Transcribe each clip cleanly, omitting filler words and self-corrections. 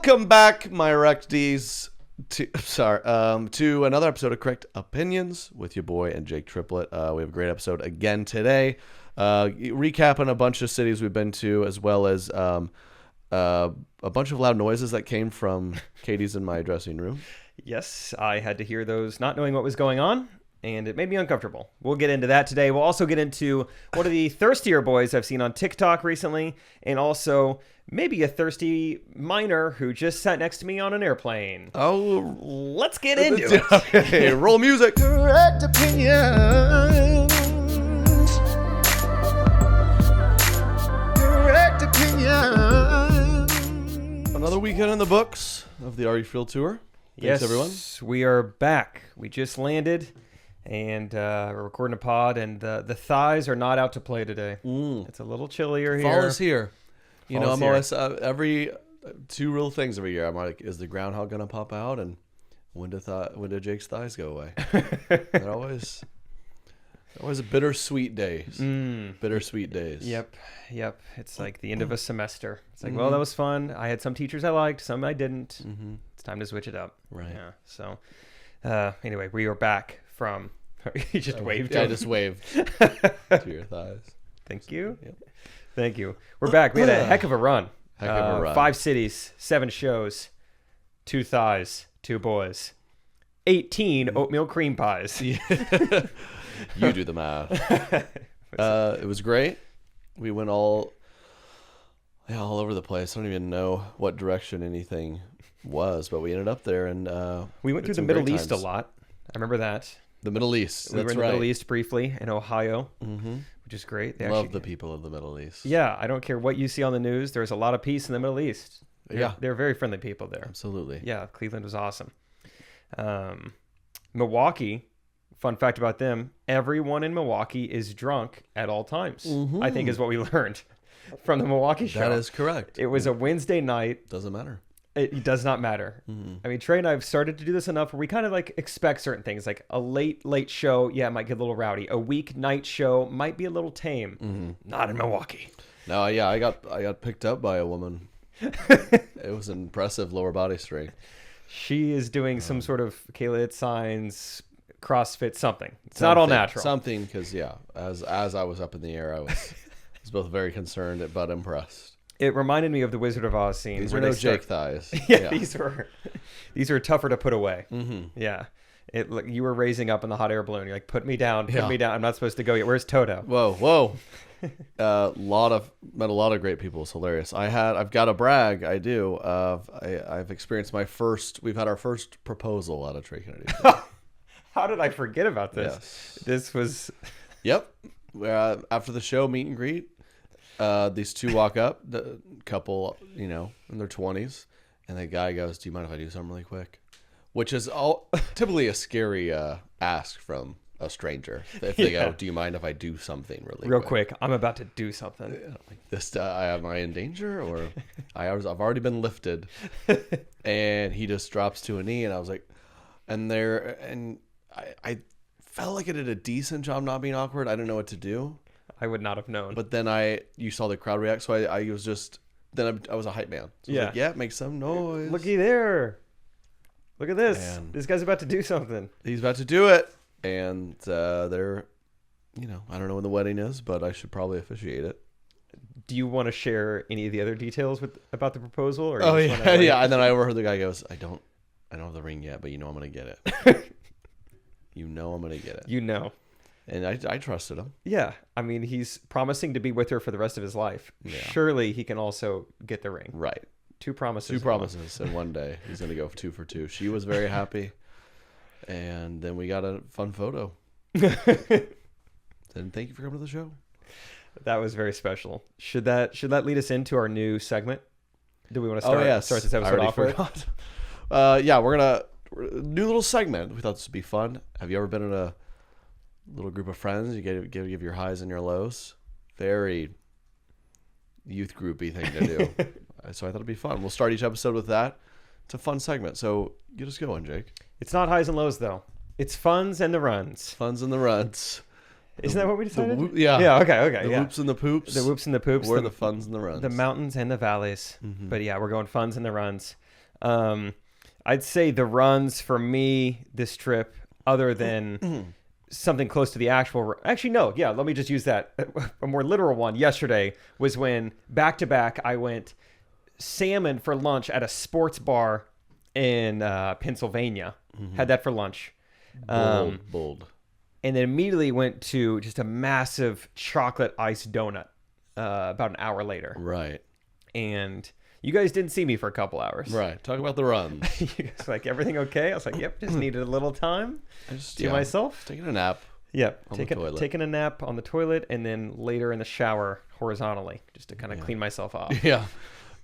Welcome back, my recties, to another episode of Correct Opinions with your boy and Jake Triplett. We have a great episode again today, recapping a bunch of cities we've been to, as well as a bunch of loud noises that came from Katie's in my dressing room. Yes, I had to hear those not knowing what was going on, and it made me uncomfortable. We'll get into that today. We'll also get into one of the thirstier boys I've seen on TikTok recently, and also maybe a thirsty minor who just sat next to me on an airplane. Oh, let's get into it. Okay, roll music. Correct Opinions. Correct Opinions. Another weekend in the books of the Are You Field Tour. Thanks, everyone. We are back. We just landed, and we're recording a pod, and the thighs are not out to play today. It's a little chillier here. Fall is here. You know, Fall's I'm here. always every two real things every year. I'm like, is the groundhog gonna pop out, and when do Jake's thighs go away? They're always bittersweet days. Bittersweet days. Yep. It's like the end of a semester. It's like, well, that was fun. I had some teachers I liked, some I didn't. It's time to switch it up. Right. Yeah. So, anyway, we are back from. You just waved. Yeah, I just waved to your thighs. Thank you. Yep. Thank you. We're back. We had a heck of a run. Heck of a run. 5 cities, 7 shows, 2 thighs, 2 boys, 18 oatmeal cream pies. You do the math. It was great. We went all over the place. I don't even know what direction anything was, but we ended up there, and we went through the Middle East a lot. I remember that. The Middle East. We were in the Middle East briefly in Ohio, which is great. They Love the people of the Middle East. Yeah, I don't care what you see on the news. There's a lot of peace in the Middle East. They're very friendly people there. Absolutely. Yeah, Cleveland was awesome. Milwaukee, fun fact about them, everyone in Milwaukee is drunk at all times, I think is what we learned from the Milwaukee show. That is correct. It was a Wednesday night. Doesn't matter. It does not matter. I mean, Trey and I have started to do this enough where we kind of like expect certain things. Like a late show, yeah, it might get a little rowdy. A weeknight show might be a little tame. Not in Milwaukee. No, yeah, I got picked up by a woman. It was an impressive lower body strength. She is doing some sort of Kayla signs, CrossFit, something. It's not all natural. Something, because as I was up in the air, I was both very concerned but impressed. It reminded me of the Wizard of Oz scene. These were no Jake thighs. Yeah, these were tougher to put away. Yeah, you were raising up in the hot air balloon. You're like, put me down. I'm not supposed to go yet. Where's Toto? Whoa. Met a lot of great people. It's hilarious. I've got to brag. I do. I've experienced we've had our first proposal out of Trey Kennedy. How did I forget about this? Yes. This was. Yep. After the show, meet and greet. These two walk up, the couple, in their 20s, and the guy goes, "Do you mind if I do something really quick?" Which is typically a scary ask from a stranger. If they go, "Do you mind if I do something real quick? I'm about to do something." Like this, am I in danger, or I've already been lifted? And he just drops to a knee, and I was like, I felt like I did a decent job not being awkward. I didn't know what to do. I would not have known. But then you saw the crowd react, so I was just, then I was a hype man. So I was like, make some noise. Looky there. Look at this. Man. This guy's about to do something. He's about to do it. And they're, I don't know when the wedding is, but I should probably officiate it. Do you want to share any of the other details about the proposal? Or Yeah. And then I overheard the guy goes, I don't have the ring yet, but I'm going to get it. I'm going to get it. And I trusted him. Yeah. I mean, he's promising to be with her for the rest of his life. Yeah. Surely he can also get the ring. Right. 2 promises. 2 promises. And one day he's going to go 2 for 2. She was very happy. And then we got a fun photo. And thank you for coming to the show. That was very special. Should that lead us into our new segment? Do we want to start this episode off with? We're going to new little segment. We thought this would be fun. Have you ever been in a little group of friends? You give your highs and your lows. Very youth groupy thing to do. So I thought it'd be fun. We'll start each episode with that. It's a fun segment. So get us going, Jake. It's not highs and lows though. It's funs and the runs. Funs and the runs. Isn't that what we decided? Yeah. Yeah. Okay. The whoops and the poops. The whoops and the poops. Or the funs and the runs. The mountains and the valleys. But yeah, we're going funs and the runs. I'd say the runs for me this trip, other than something close to the actual. Actually, no. Yeah, let me just use that. A more literal one. Yesterday was when back to back I went salmon for lunch at a sports bar in Pennsylvania. Had that for lunch. Bold. And then immediately went to just a massive chocolate iced donut about an hour later. Right. And you guys didn't see me for a couple hours. Right. Talk about the runs. You guys like, everything okay? I was like, yep, just needed a little time to myself. Taking a nap. Yep, the toilet. taking a nap on the toilet, and then later in the shower horizontally, just to kind of clean myself off. Yeah.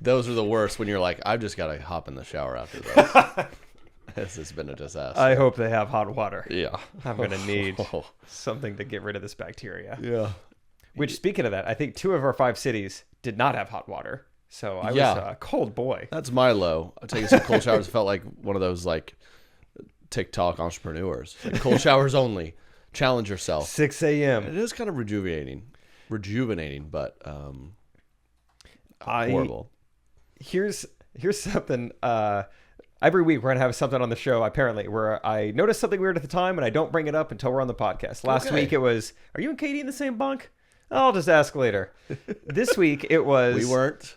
Those are the worst when you're like, I've just got to hop in the shower after this. This has been a disaster. I hope they have hot water. Yeah. I'm going to need something to get rid of this bacteria. Yeah. Which, speaking of that, I think 2 of our 5 cities did not have hot water. So I was a cold boy. That's my low. Taking some cold showers felt like one of those like TikTok entrepreneurs. Like, cold showers only. Challenge yourself. 6 a.m. It is kind of rejuvenating, but horrible. Here's something. Every week we're gonna have something on the show, apparently, where I noticed something weird at the time and I don't bring it up until we're on the podcast. Last week it was, are you and Katie in the same bunk? I'll just ask later. This week it was... We weren't.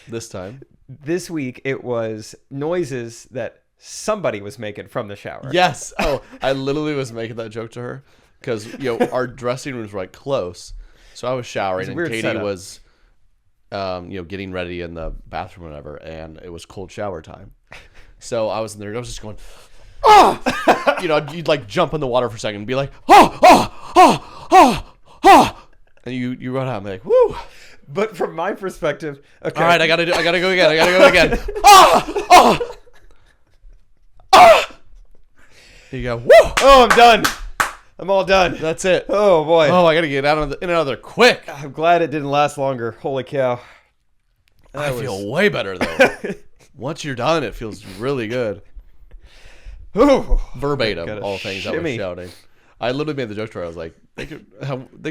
This time. This week it was noises that somebody was making from the shower. Yes. Oh, I literally was making that joke to her because our dressing rooms were like close. So I was showering and Katie setup. was getting ready in the bathroom or whatever, and it was cold shower time. So I was in there, I was just going, you'd like jump in the water for a second and be like, and you run out and be like, woo. But from my perspective, okay. All right, I gotta go again. Here you go. Woo! Oh, I'm done. I'm all done. That's it. Oh, boy. Oh, I gotta get out in and out of there quick. I'm glad it didn't last longer. Holy cow. I feel way better, though. Once you're done, it feels really good. Ooh. Verbatim, all things I was shimmy. shouting. I literally made the joke to her. I was like, they can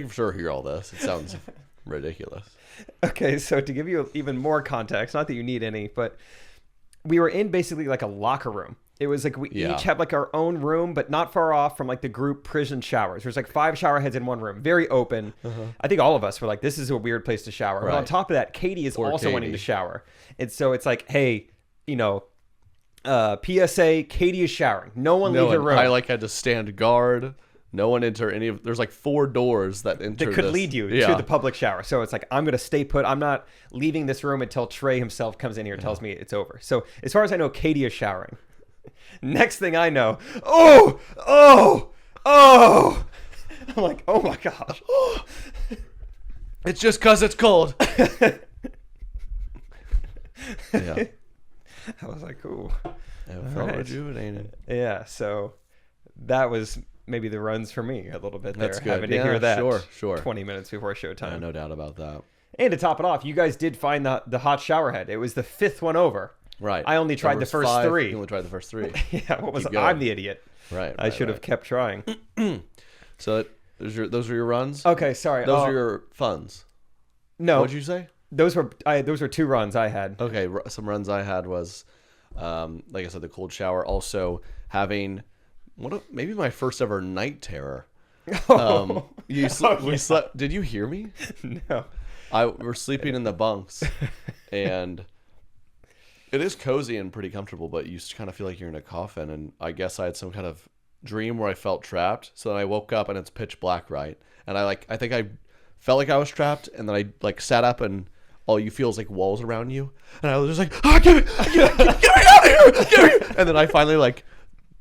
for sure hear all this. It sounds ridiculous. Okay, so to give you even more context, not that you need any, but we were in basically like a locker room. It was like we each had like our own room, but not far off from like the group prison showers. There's like 5 shower heads in one room, very open. I think all of us were like, this is a weird place to shower. Right. But on top of that, Katie is also wanting to shower. And so it's like, hey, PSA, Katie is showering. No one leave her room. I had to stand guard. No one enter any of... There's like 4 doors that could lead you to the public shower. So it's like, I'm going to stay put. I'm not leaving this room until Trey himself comes in here and tells me it's over. So as far as I know, Katie is showering. Next thing I know, I'm like, oh my gosh. It's just because it's cold. Yeah. I was like, ooh. It felt rejuvenating. Yeah, so that was maybe the runs for me a little bit there. That's good. Having to hear that Sure. 20 minutes before showtime. No doubt about that. And to top it off, you guys did find the hot shower head. It was the 5th one over. Right. I only tried the first 3. You only tried the first 3. Yeah, I'm the idiot. Right. I should have kept trying. So those are your runs? Okay, sorry. Those are your funs. No. What'd you say? Those were 2 runs I had. Okay, some runs I had was, like I said, the cold shower. Also having maybe my first ever night terror. We slept. Did you hear me? No. We're sleeping in the bunks, and it is cozy and pretty comfortable, but you kind of feel like you're in a coffin. And I guess I had some kind of dream where I felt trapped. So then I woke up and it's pitch black, right? And I think I felt like I was trapped, and then I sat up and all you feel is like walls around you, and I was just like, get me out of here, get me. And then I finally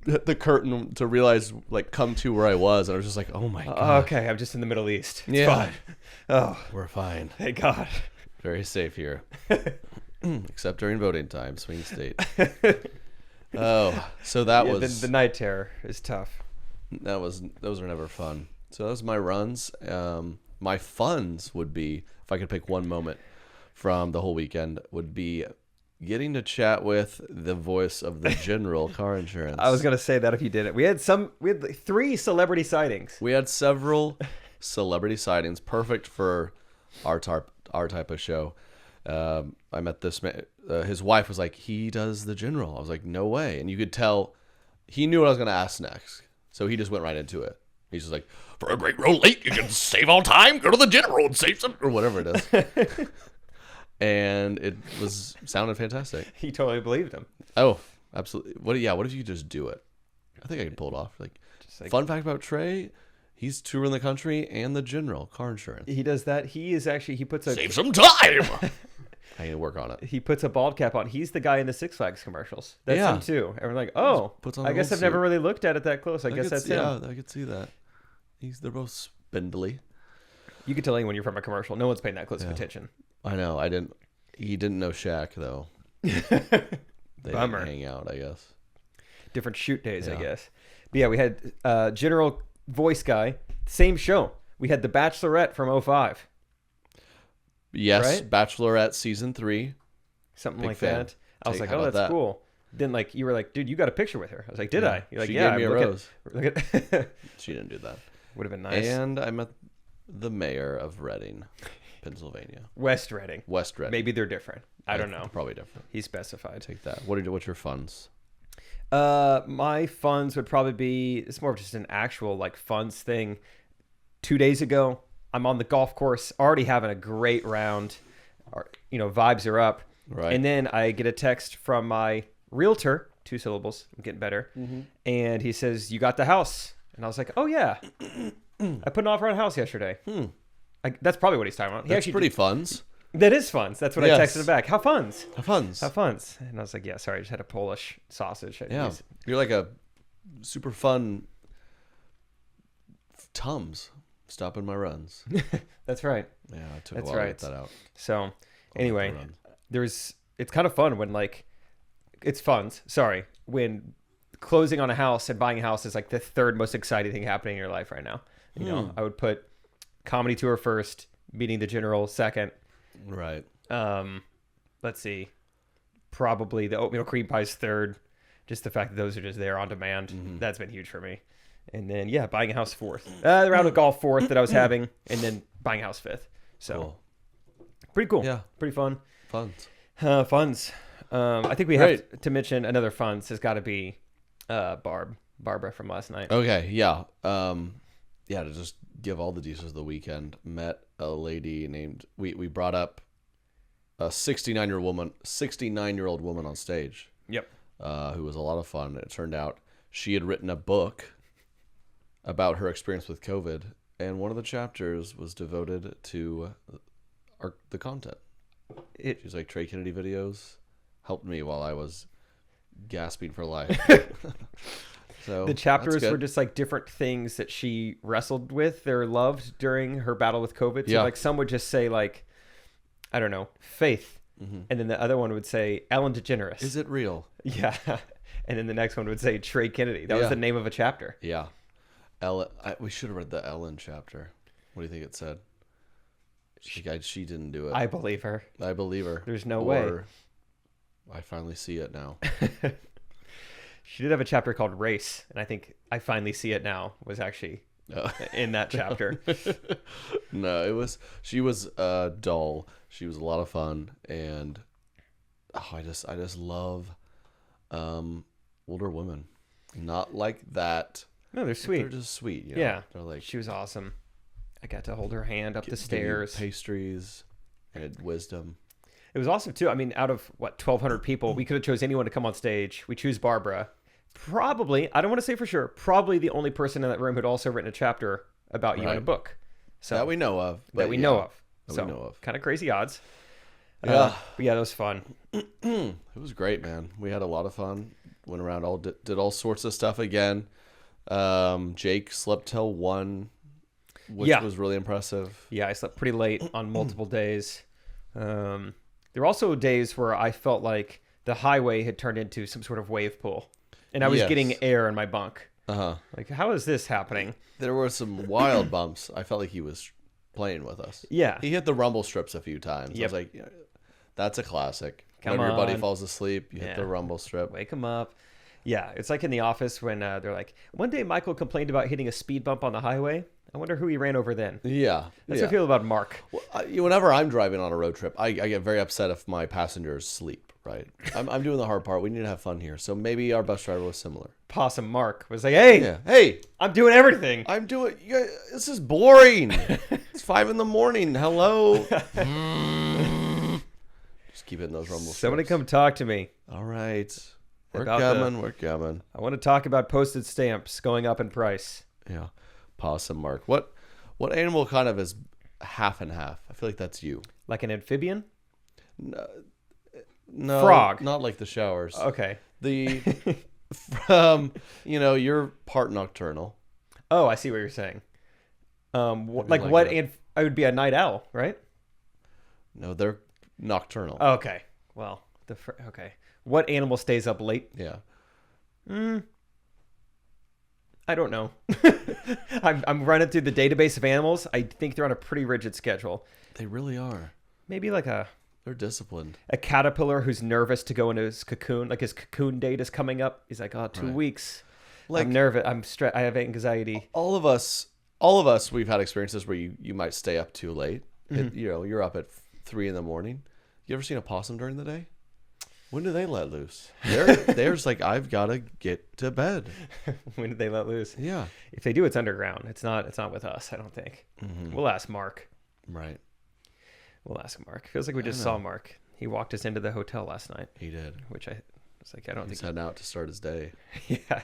hit the curtain to realize come to where I was, and I was just like, oh my god. Okay, I'm just in the Middle East. It's yeah. fine. Oh, we're fine. Thank God. Very safe here. Except during voting time, swing state. Oh, so that was the night terror is tough. Those are never fun. So that was my runs. My funs would be, if I could pick one moment from the whole weekend, would be getting to chat with the voice of the general car insurance. I was gonna say that if you did it. We had 3 celebrity sightings. We had several celebrity sightings, perfect for our type of show. I met this man. His wife was like, he does the general. I was like, no way. And you could tell he knew what I was gonna ask next, so he just went right into it. He's just like, for a great road late, you can save on time. Go to the general and save some, or whatever it is. And it sounded fantastic. He totally believed him. Oh, absolutely. What if you just do it? I think I can pull it off. Like fun fact about Trey, he's touring the country and the general car insurance. He does that. He puts a save some time. I need to work on it. He puts a bald cap on. He's the guy in the Six Flags commercials. That's him too. And we're like, oh, I guess I've never really looked at it that close. I guess that's him. Yeah, I could see that. They're both spindly. You can tell when you're from a commercial. No one's paying that close of attention. I know. He didn't know Shaq though. They Bummer. didn't hang out, I guess. Different shoot days, I guess. But yeah, we had general voice guy. Same show. We had The Bachelorette from 05. Yes, right? Bachelorette season 3. Something Big like fan. that. I was like, oh, that's cool. Then you were like, dude, you got a picture with her. I was like, did I? You're like, she yeah. gave me a rose. Look at. She didn't do that. Would have been nice. And I met the mayor of Reading, Pennsylvania. West Reading. Maybe they're different. I don't know. Probably different. He specified. Take that. What's your funds? My funds would probably be, it's more of just an actual like funds thing. 2 days ago, I'm on the golf course, already having a great round. Vibes are up. Right. And then I get a text from my realtor, 2 syllables, I'm getting better. Mm-hmm. And he says, you got the house. And I was like, oh yeah. I put an offer on a house yesterday. That's probably what he's talking about. That's pretty funds. That is funds. That's what I texted him back. How funds? How funds? How funds? And I was like, yeah, sorry, I just had a Polish sausage. Yeah. You're like a super fun Tums stopping my runs. That's right. Yeah, I took a while to get that out. So anyway, it's kind of fun when it's funds. Sorry. When closing on a house and buying a house is like the third most exciting thing happening in your life right now. I would put comedy tour first, meeting the general second. Right. Let's see. Probably the oatmeal cream pie's third. Just the fact that those are just there on demand. Mm-hmm. That's been huge for me. And then, buying a house fourth. The round of golf fourth that I was having. And then buying a house fifth. So, pretty cool. Yeah. Pretty fun. Funds. Funds. I think we have to mention another funds has got to be Barbara from last night. Okay, yeah. To just give all the details of the weekend, met a lady named, we brought up a 69-year-old woman on stage. Yep. Who was a lot of fun. It turned out she had written a book about her experience with COVID, and one of the chapters was devoted to the content. She's like, Trey Kennedy videos helped me while I was gasping for life. So the chapters were just like different things that she wrestled with or loved during her battle with COVID. So some would just say I don't know, faith. Mm-hmm. And then the other one would say Ellen DeGeneres. Is it real? Yeah. And then the next one would say Trey Kennedy. That was the name of a chapter. Yeah. Ellen. We should have read the Ellen chapter. What do you think it said? She didn't do it. I believe her. I believe her. There's no way. I finally see it now. She did have a chapter called Race, and I think I finally see it now was actually in that chapter. No, she was dull. She was a lot of fun, and I just love older women. Not like that. No, they're sweet. They're just sweet. Yeah. They're like, she was awesome. I got to hold her hand up the stairs. Pastries and wisdom. It was awesome too. I mean, out of 1,200 people, we could have chose anyone to come on stage. We choose Barbara. Probably, I don't want to say for sure, probably the only person in that room who'd also written a chapter about you in a book. So that we know of. That we know of. That we know of. Kind of crazy odds. Yeah. But yeah, that was fun. It was great, man. We had a lot of fun. Went around, did all sorts of stuff again. Jake slept till 1, which was really impressive. Yeah, I slept pretty late on multiple days. There were also days where I felt like the highway had turned into some sort of wave pool, and I was getting air in my bunk. Like, how is this happening? There were some wild bumps. I felt like he was playing with us. Yeah. He hit the rumble strips a few times. Yep. I was like, that's a classic. Come Whenever your buddy on. falls asleep, you hit the rumble strip. Wake him up. Yeah, it's like in The Office when they're like, one day Michael complained about hitting a speed bump on the highway. I wonder who he ran over then. Yeah. That's how I feel about Mark. Well, whenever I'm driving on a road trip, I get very upset if my passengers sleep, right? I'm doing the hard part. We need to have fun here. So maybe our bus driver was similar. Possum Mark was like, hey, Hey, I'm doing everything. This is boring. It's 5 a.m. Hello. Just keep hitting those rumble strips. Somebody come talk to me. All right. We're coming. I want to talk about postage stamps going up in price. Yeah. Possum Mark. What animal kind of is half and half? I feel like that's you. Like an amphibian? No, Frog. Not like the showers. Okay. You're part nocturnal. Oh, I see what you're saying. I would be a night owl, right? No, they're nocturnal. Okay. Well, okay. What animal stays up late? Yeah. I don't know. I'm running through the database of animals. I think they're on a pretty rigid schedule. They really are. Maybe like They're disciplined. a caterpillar who's nervous to go into his cocoon. Like his cocoon date is coming up. He's like, 2 weeks. Like, I'm nervous. I'm stressed. I have anxiety. All of us, we've had experiences where you might stay up too late. You're up at 3 a.m. You ever seen a possum during the day? When do they let loose? There's like, I've got to get to bed. When did they let loose? Yeah. If they do, it's underground. It's not with us, I don't think. We'll ask Mark. Right. We'll ask Mark. Feels like we just saw Mark. He walked us into the hotel last night. He did. Which I was like, I don't He's think heading out to start his day. Yeah.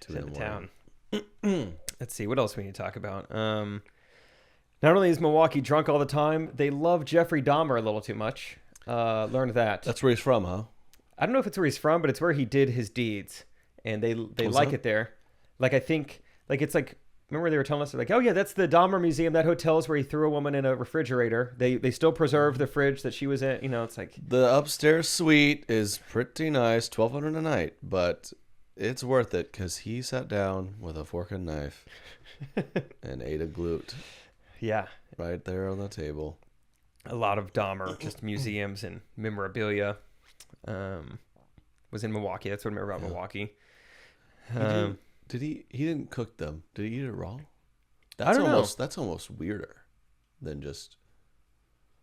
To Into town. Let's see. What else we need to talk about? Not only is Milwaukee drunk all the time, they love Jeffrey Dahmer a little too much. Learned that. That's where he's from, huh? I don't know if it's where he's from, but it's where he did his deeds, and they like it there. Like I think, like it's like, remember they were telling us, they're like, oh yeah, that's the Dahmer Museum. That hotel is where he threw a woman in a refrigerator. They still preserve the fridge that she was in. It's like the upstairs suite is pretty nice, $1,200 a night, but it's worth it because he sat down with a fork and knife and ate a glute. Yeah, right there on the table. A lot of Dahmer, just museums and memorabilia. Was in Milwaukee. That's what I remember about Milwaukee. He didn't cook them. Did he eat it raw? I don't know. That's almost weirder than just.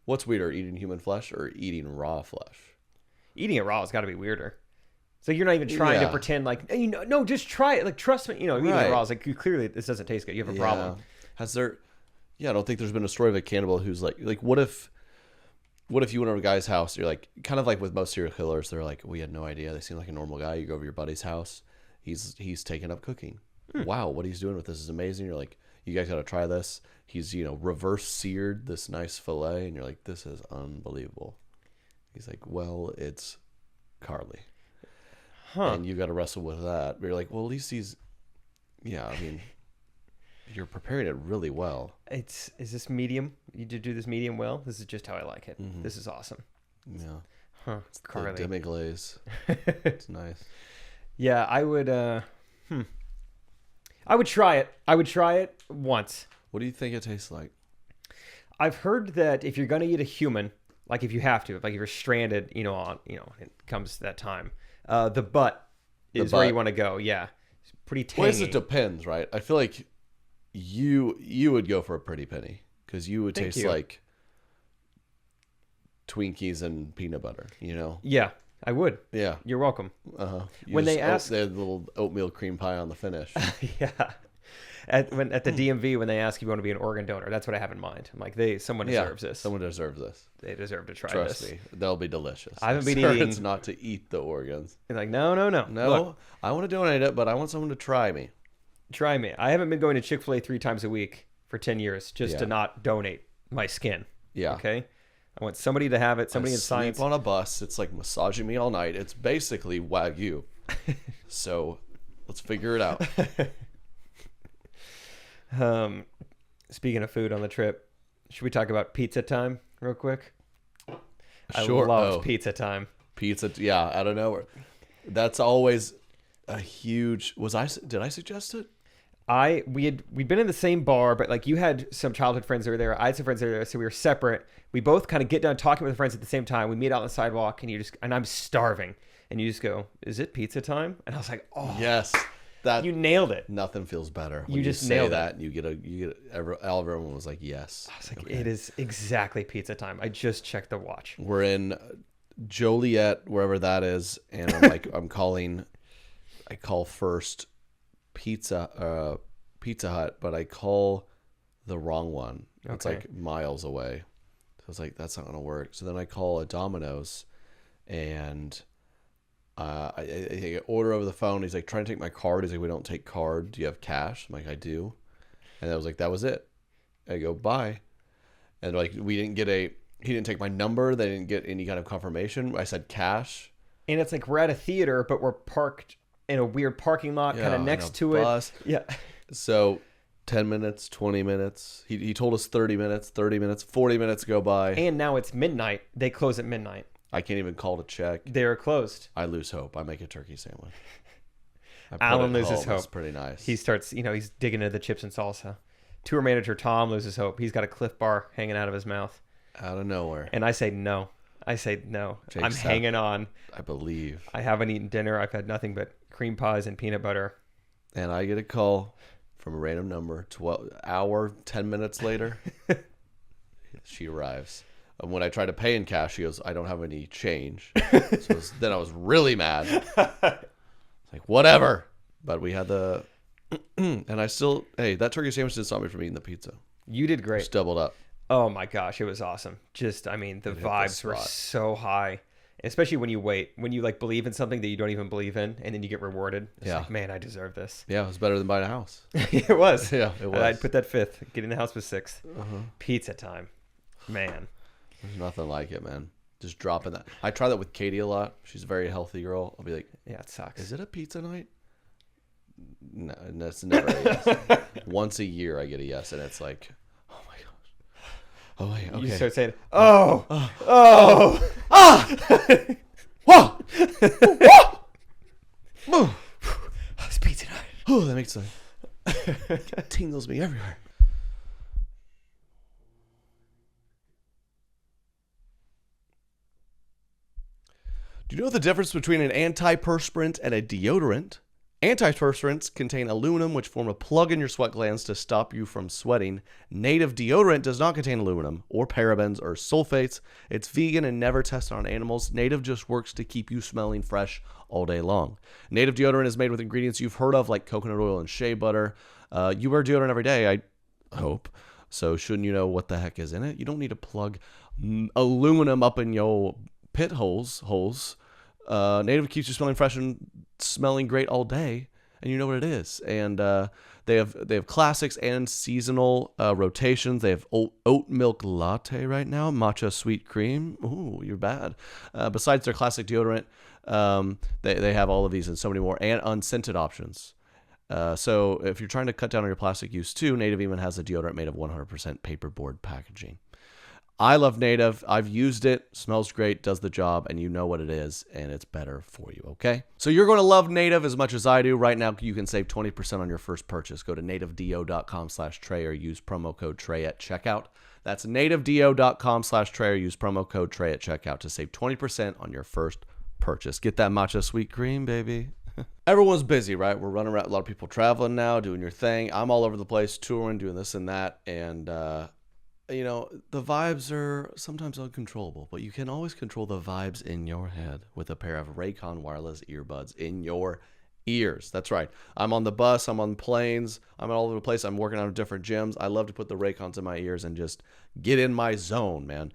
What's weirder, eating human flesh or eating raw flesh? Eating it raw has got to be weirder. So you're not even trying to pretend like, hey, no, just try it. Like, trust me. Eating it raw is like, clearly this doesn't taste good. You have a problem. Has there? Yeah, I don't think there's been a story of a cannibal who's like what if you went over a guy's house? You're like, kind of like with most serial killers, they're like, we had no idea. They seem like a normal guy. You go over your buddy's house. He's taken up cooking. Wow, what he's doing with this is amazing. You're like, you guys got to try this. He's reverse seared this nice fillet, and you're like, this is unbelievable. He's like, well, it's Carly, and you got to wrestle with that. But you're like, well, at least he's, you're preparing it really well. Is this medium? You did do this medium well? This is just how I like it. Mm-hmm. This is awesome. Yeah. Huh. It's Carly. The demi-glaze. It's nice. Yeah, I would try it. I would try it once. What do you think it tastes like? I've heard that if you're going to eat a human, like if you have to, like if you're stranded, it comes that time. The butt is where you want to go. Yeah. It's pretty tangy. Well, it depends, right? I feel like you would go for a pretty penny because you would taste like Twinkies and peanut butter, Yeah, I would. Yeah. You're welcome. Uh-huh. When they ask... They had a little oatmeal cream pie on the finish. Yeah. At the DMV, when they ask if you want to be an organ donor, that's what I have in mind. I'm like, someone deserves this. Someone deserves this. They deserve to try Trust this. Trust me, they'll be delicious. I haven't been eating... It's not to eat the organs. You're like, no. Look, I want to donate it, but I want someone to try me. Try me. I haven't been going to Chick-fil-A 3 times a week for 10 years just to not donate my skin. Yeah. Okay? I want somebody to have it, somebody in science. Sleep on a bus. It's like massaging me all night. It's basically Wagyu. So let's figure it out. Speaking of food on the trip, should we talk about pizza time real quick? Sure. I love pizza time. Pizza, out of nowhere. That's always a huge... Did I suggest it? We'd been in the same bar, but like you had some childhood friends that were there. I had some friends that were there, so we were separate. We both kind of get done talking with friends at the same time. We meet out on the sidewalk, and I'm starving, and you just go, "Is it pizza time?" And I was like, "Oh, Yes. That you nailed it." Nothing feels better. When You just say nailed that. Everyone was like, yes. I was like, "It is exactly pizza time." I just checked the watch. We're in Joliet, wherever that is, and I'm like, I call first Pizza Hut, but I call the wrong one. It's Okay. like miles away. So I was like, that's not gonna work. So then I call a Domino's, and I order over the phone. He's like, trying to take my card. He's like, we don't take card. Do you have cash? I'm like, I do. And I was like, that was it. I go, bye. And like, he didn't take my number. They didn't get any kind of confirmation. I said cash. And it's like we're at a theater, but we're parked in a weird parking lot, kind of in next a to bus. it. Yeah. So 10 minutes, 20 minutes. He told us 30 minutes, 40 minutes go by. And now it's midnight. They close at midnight. I can't even call to check. They're closed. I lose hope. I make a turkey sandwich. Alan loses hope. It's pretty nice. He starts, he's digging into the chips and salsa. Tour manager Tom loses hope. He's got a Cliff Bar hanging out of his mouth. Out of nowhere. And I say no. Jake's I'm hanging on. I believe. I haven't eaten dinner. I've had nothing but cream pies and peanut butter. And I get a call from a random number. 10 minutes later, she arrives. And when I try to pay in cash, she goes, I don't have any change. Then I was really mad. It's like, whatever. But we had and that turkey sandwich didn't stop me from eating the pizza. You did great. Just doubled up. Oh my gosh, it was awesome. The vibes were so high. Especially when you wait, when you like believe in something that you don't even believe in, and then you get rewarded. It's like, man, I deserve this. Yeah, it was better than buying a house. It was. Yeah, it was. And I'd put that fifth. Getting the house was sixth. Pizza time. Man. There's nothing like it, man. Just dropping that. I try that with Katie a lot. She's a very healthy girl. I'll be like, yeah, it sucks. Is it a pizza night? No, that's never a yes. Once a year I get a yes, and it's like, oh my gosh. Oh wait, okay. You start saying, whoa, it's pizza night. Oh, that makes tingles me everywhere. Do you know the difference between an antiperspirant and a deodorant? Antiperspirants contain aluminum, which form a plug in your sweat glands to stop you from sweating. Native deodorant does not contain aluminum or parabens or sulfates. It's vegan and never tested on animals. Native just works to keep you smelling fresh all day long. Native deodorant is made with ingredients you've heard of, like coconut oil and shea butter. You wear deodorant every day, I hope. So shouldn't you know what the heck is in it? You don't need to plug aluminum up in your pit holes. Native keeps you smelling fresh and smelling great all day, and you know what it is. And they have classics and seasonal rotations. They have oat milk latte right now, matcha sweet cream. Ooh, you're bad. Besides their classic deodorant, they have all of these and so many more, and unscented options. So if you're trying to cut down on your plastic use too, Native even has a deodorant made of 100% paperboard packaging. I love Native. I've used it. Smells great, does the job, and you know what it is, and it's better for you, okay? So you're going to love Native as much as I do. Right now, you can save 20% on your first purchase. Go to nativedeo.com/Trey or use promo code Trey at checkout. That's nativedeo.com/Trey or use promo code Trey at checkout to save 20% on your first purchase. Get that matcha sweet cream, baby. Everyone's busy, right? We're running around. A lot of people traveling now, doing your thing. I'm all over the place, touring, doing this and that, and the vibes are sometimes uncontrollable, but you can always control the vibes in your head with a pair of Raycon wireless earbuds in your ears. That's right. I'm on the bus. I'm on planes. I'm all over the place. I'm working out at different gyms. I love to put the Raycons in my ears and just get in my zone, man.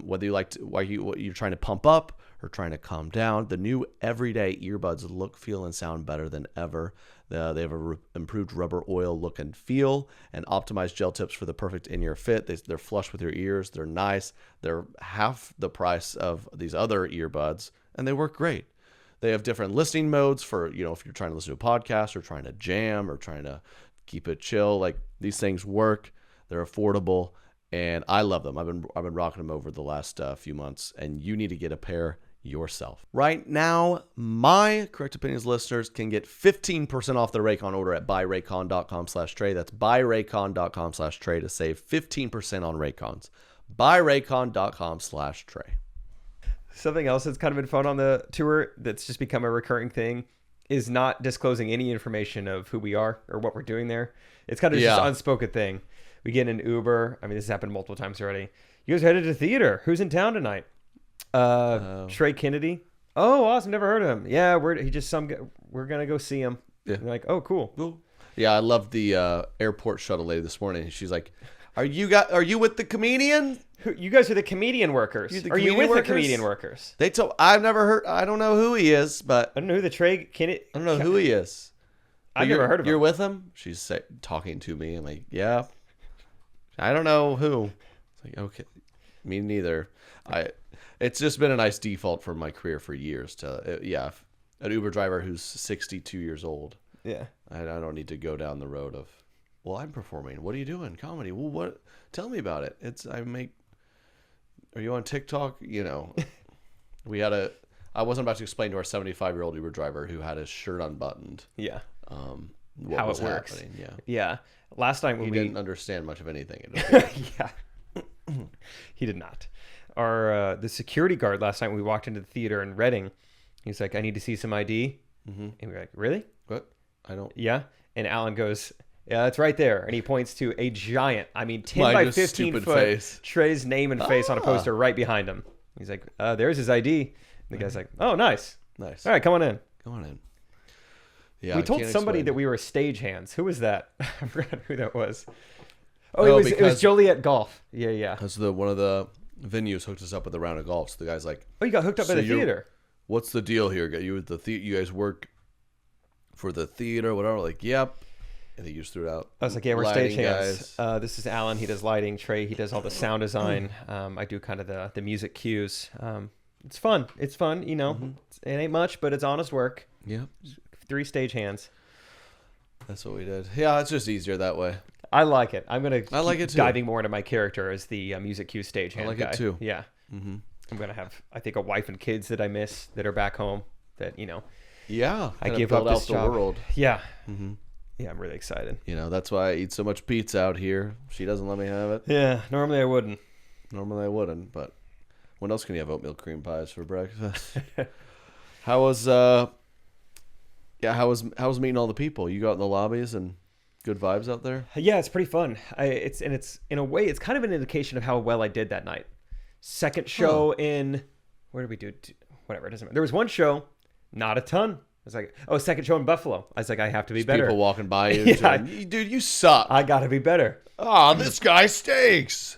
Whether you're trying to pump up or trying to calm down, the new everyday earbuds look, feel, and sound better than ever. They have a improved rubber oil look and feel and optimized gel tips for the perfect in-ear fit. They're flush with your ears. They're nice. They're half the price of these other earbuds, and they work great. They have different listening modes for, if you're trying to listen to a podcast or trying to jam or trying to keep it chill. Like, these things work. They're affordable, and I love them. I've been rocking them over the last few months, and you need to get a pair. yourself. Right now, my Correct Opinions listeners can get 15% off their Raycon order at buyraycon.com/Trey. That's buyraycon.com/Trey to save 15% on Raycons. Buyraycon.com/Trey. Something else that's kind of been fun on the tour that's just become a recurring thing is not disclosing any information of who we are or what we're doing there. It's kind of just an unspoken thing. We get in an Uber. I mean, this has happened multiple times already. You guys headed to theater. Who's in town tonight? Trey Kennedy. Oh, awesome. Never heard of him. Yeah, we're gonna go see him. Yeah. Like, oh, cool. Yeah, I love the airport shuttle lady this morning. She's like, Are you with the comedian? You guys are the comedian workers. Are you with the comedian workers? I've never heard. I don't know who he is, but I don't know who the Trey Kennedy. I don't know who he is. I've never heard of him. You're with him? She's talking to me. I'm like, yeah. I don't know who. It's like, okay, me neither. It's just been a nice default for my career for years to an Uber driver who's 62 years old. Yeah, I don't need to go down the road of, well, I'm performing. What are you doing? Comedy. Well, what? Tell me about it. Are you on TikTok? I wasn't about to explain to our 75-year-old Uber driver who had his shirt unbuttoned. Yeah. What how was it works. happening. Yeah. Yeah. Last time he didn't understand much of anything. Yeah. He did not. The security guard last night when we walked into the theater in Reading, he's like, I need to see some ID. Mm-hmm. And we're like, really? What? I don't. Yeah. And Alan goes, yeah, it's right there. And he points to a giant, 10 by 15 foot face. Trey's name and face on a poster right behind him. He's like, there's his ID. And the guy's like, oh, nice. Nice. All right, come on in. Come on in. Yeah, we told somebody that we were stagehands. Who was that? I forgot who that was. Oh, it was Joliet Golf. Yeah. That's one of the venues hooked us up with a round of golf. So the guy's like, oh, you got hooked up at the theater. What's the deal here? You at the you guys work for the theater, whatever? Like, yep. And they just threw it out. I was like, yeah, we're stagehands. This is Alan. He does lighting. Trey, he does all the sound design. I do kind of the music cues. It's fun. Mm-hmm. It ain't much, but it's honest work. Yeah. 3 stagehands. That's what we did. Yeah, it's just easier that way. I like it. I like it too. Diving more into my character as the music cue stagehand. I like it too. Yeah. Mm-hmm. I'm gonna have, I think, a wife and kids that I miss that are back home. That Yeah. I give up this job. The world. Yeah. Mm-hmm. Yeah, I'm really excited. That's why I eat so much pizza out here. She doesn't let me have it. Yeah. Normally I wouldn't. But when else can you have oatmeal cream pies for breakfast? How was meeting all the people? You got in the lobbies and good vibes out there? Yeah, it's pretty fun. It's in a way, it's kind of an indication of how well I did that night. Second show in, where did we do? Whatever, it doesn't matter. There was one show, not a ton. I was like, second show in Buffalo. I was like, I have to be better. People walking by you. Yeah. Dude, you suck. I got to be better. This guy stinks.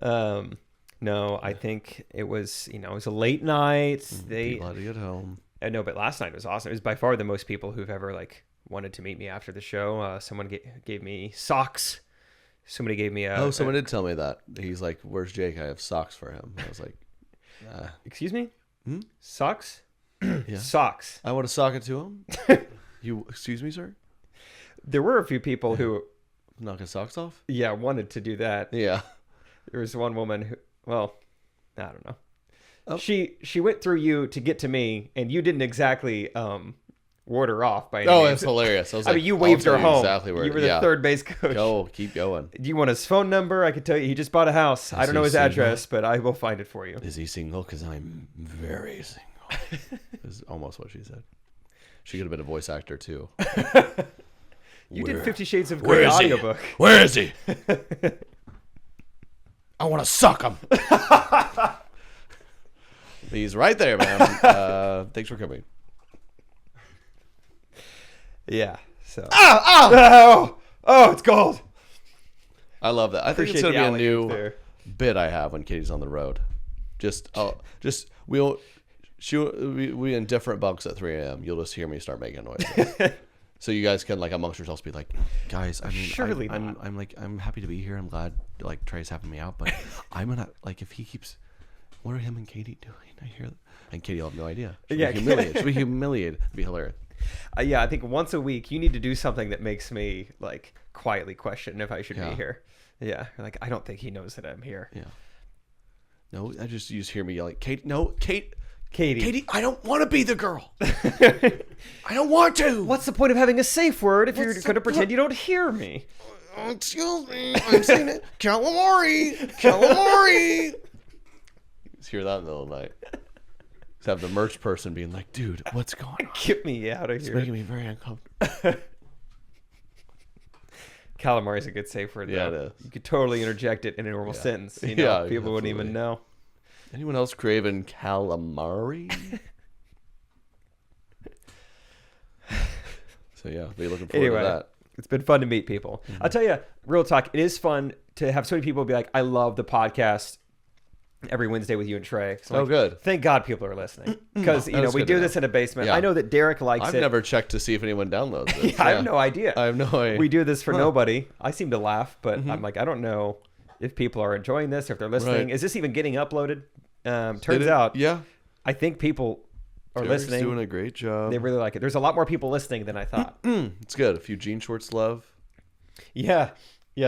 No, I think it was, it was a late night. People had to get home. No, but last night was awesome. It was by far the most people who've ever wanted to meet me after the show. Someone gave me socks. Somebody gave me someone did tell me that. He's like, "Where's Jake? I have socks for him." I was like, "Excuse me, socks? Yeah. Socks. I want to sock it to him." You, excuse me, sir. There were a few people who knocking socks off. Yeah, wanted to do that. Yeah. There was one woman who, well, I don't know. Oh. She went through you to get to me, and you didn't exactly ward her off by any means. It's hilarious. I mean, you waved her home. Exactly where, you were the third base coach. Keep going. Do you want his phone number? I could tell you he just bought a house. I don't know his address, but I will find it for you. Is he single? Because I'm very single. Is almost what she said. She could have been a voice actor too. You did 50 Shades of Grey audiobook. Where is he? I want to suck him. He's right there, man. Thanks for coming. Yeah. So. Oh, it's gold. I love that. I think it's gonna be a new bit I have when Katie's on the road. We in different bunks at 3 a.m. You'll just hear me start making noises. So you guys can amongst yourselves be like, guys, I mean, surely I'm happy to be here. I'm glad Trey's having me out, but I'm gonna if he keeps. What are him and Katie doing? I hear that. And Katie will have no idea. She'll be humiliated. It'd be hilarious. Yeah, I think once a week you need to do something that makes me quietly question if I should be here. Yeah, I don't think he knows that I'm here. Yeah. No, you just hear me yelling, Kate. No, Kate. Katie. I don't want to be the girl. I don't want to. What's the point of having a safe word if you're What's going to the pretend you don't hear me? Excuse me. I'm saying it. Calamari. Calamari. Just hear that in the middle of the night. Just have the merch person being like, dude, what's going on? Get me out of It's here. making me very uncomfortable. Calamari is a good safe word, though. Yeah, it is. You could totally interject it in a normal sentence. You know, Yeah, people wouldn't even absolutely. know. Anyone else craving calamari? So yeah, be looking forward Anyway, to that. it's been fun to meet people. I'll tell you, real talk, it is fun to have so many people be like, I love the podcast every Wednesday with you and Trey. So I'm like, good. Thank God people are listening. Because, you know, That's we good to do know. this in a basement. Yeah. I know that Derek likes I've it. never checked to see if anyone downloads it. I have no idea. I have no idea. We do this for nobody. I seem to laugh, but I'm like, I don't know if people are enjoying this, or if they're listening. Right. Is this even getting uploaded? Turns out, yeah, I think people are Derek's listening. doing a great job. They really like it. There's a lot more people listening than I thought. It's good. A few jean shorts love. Yeah.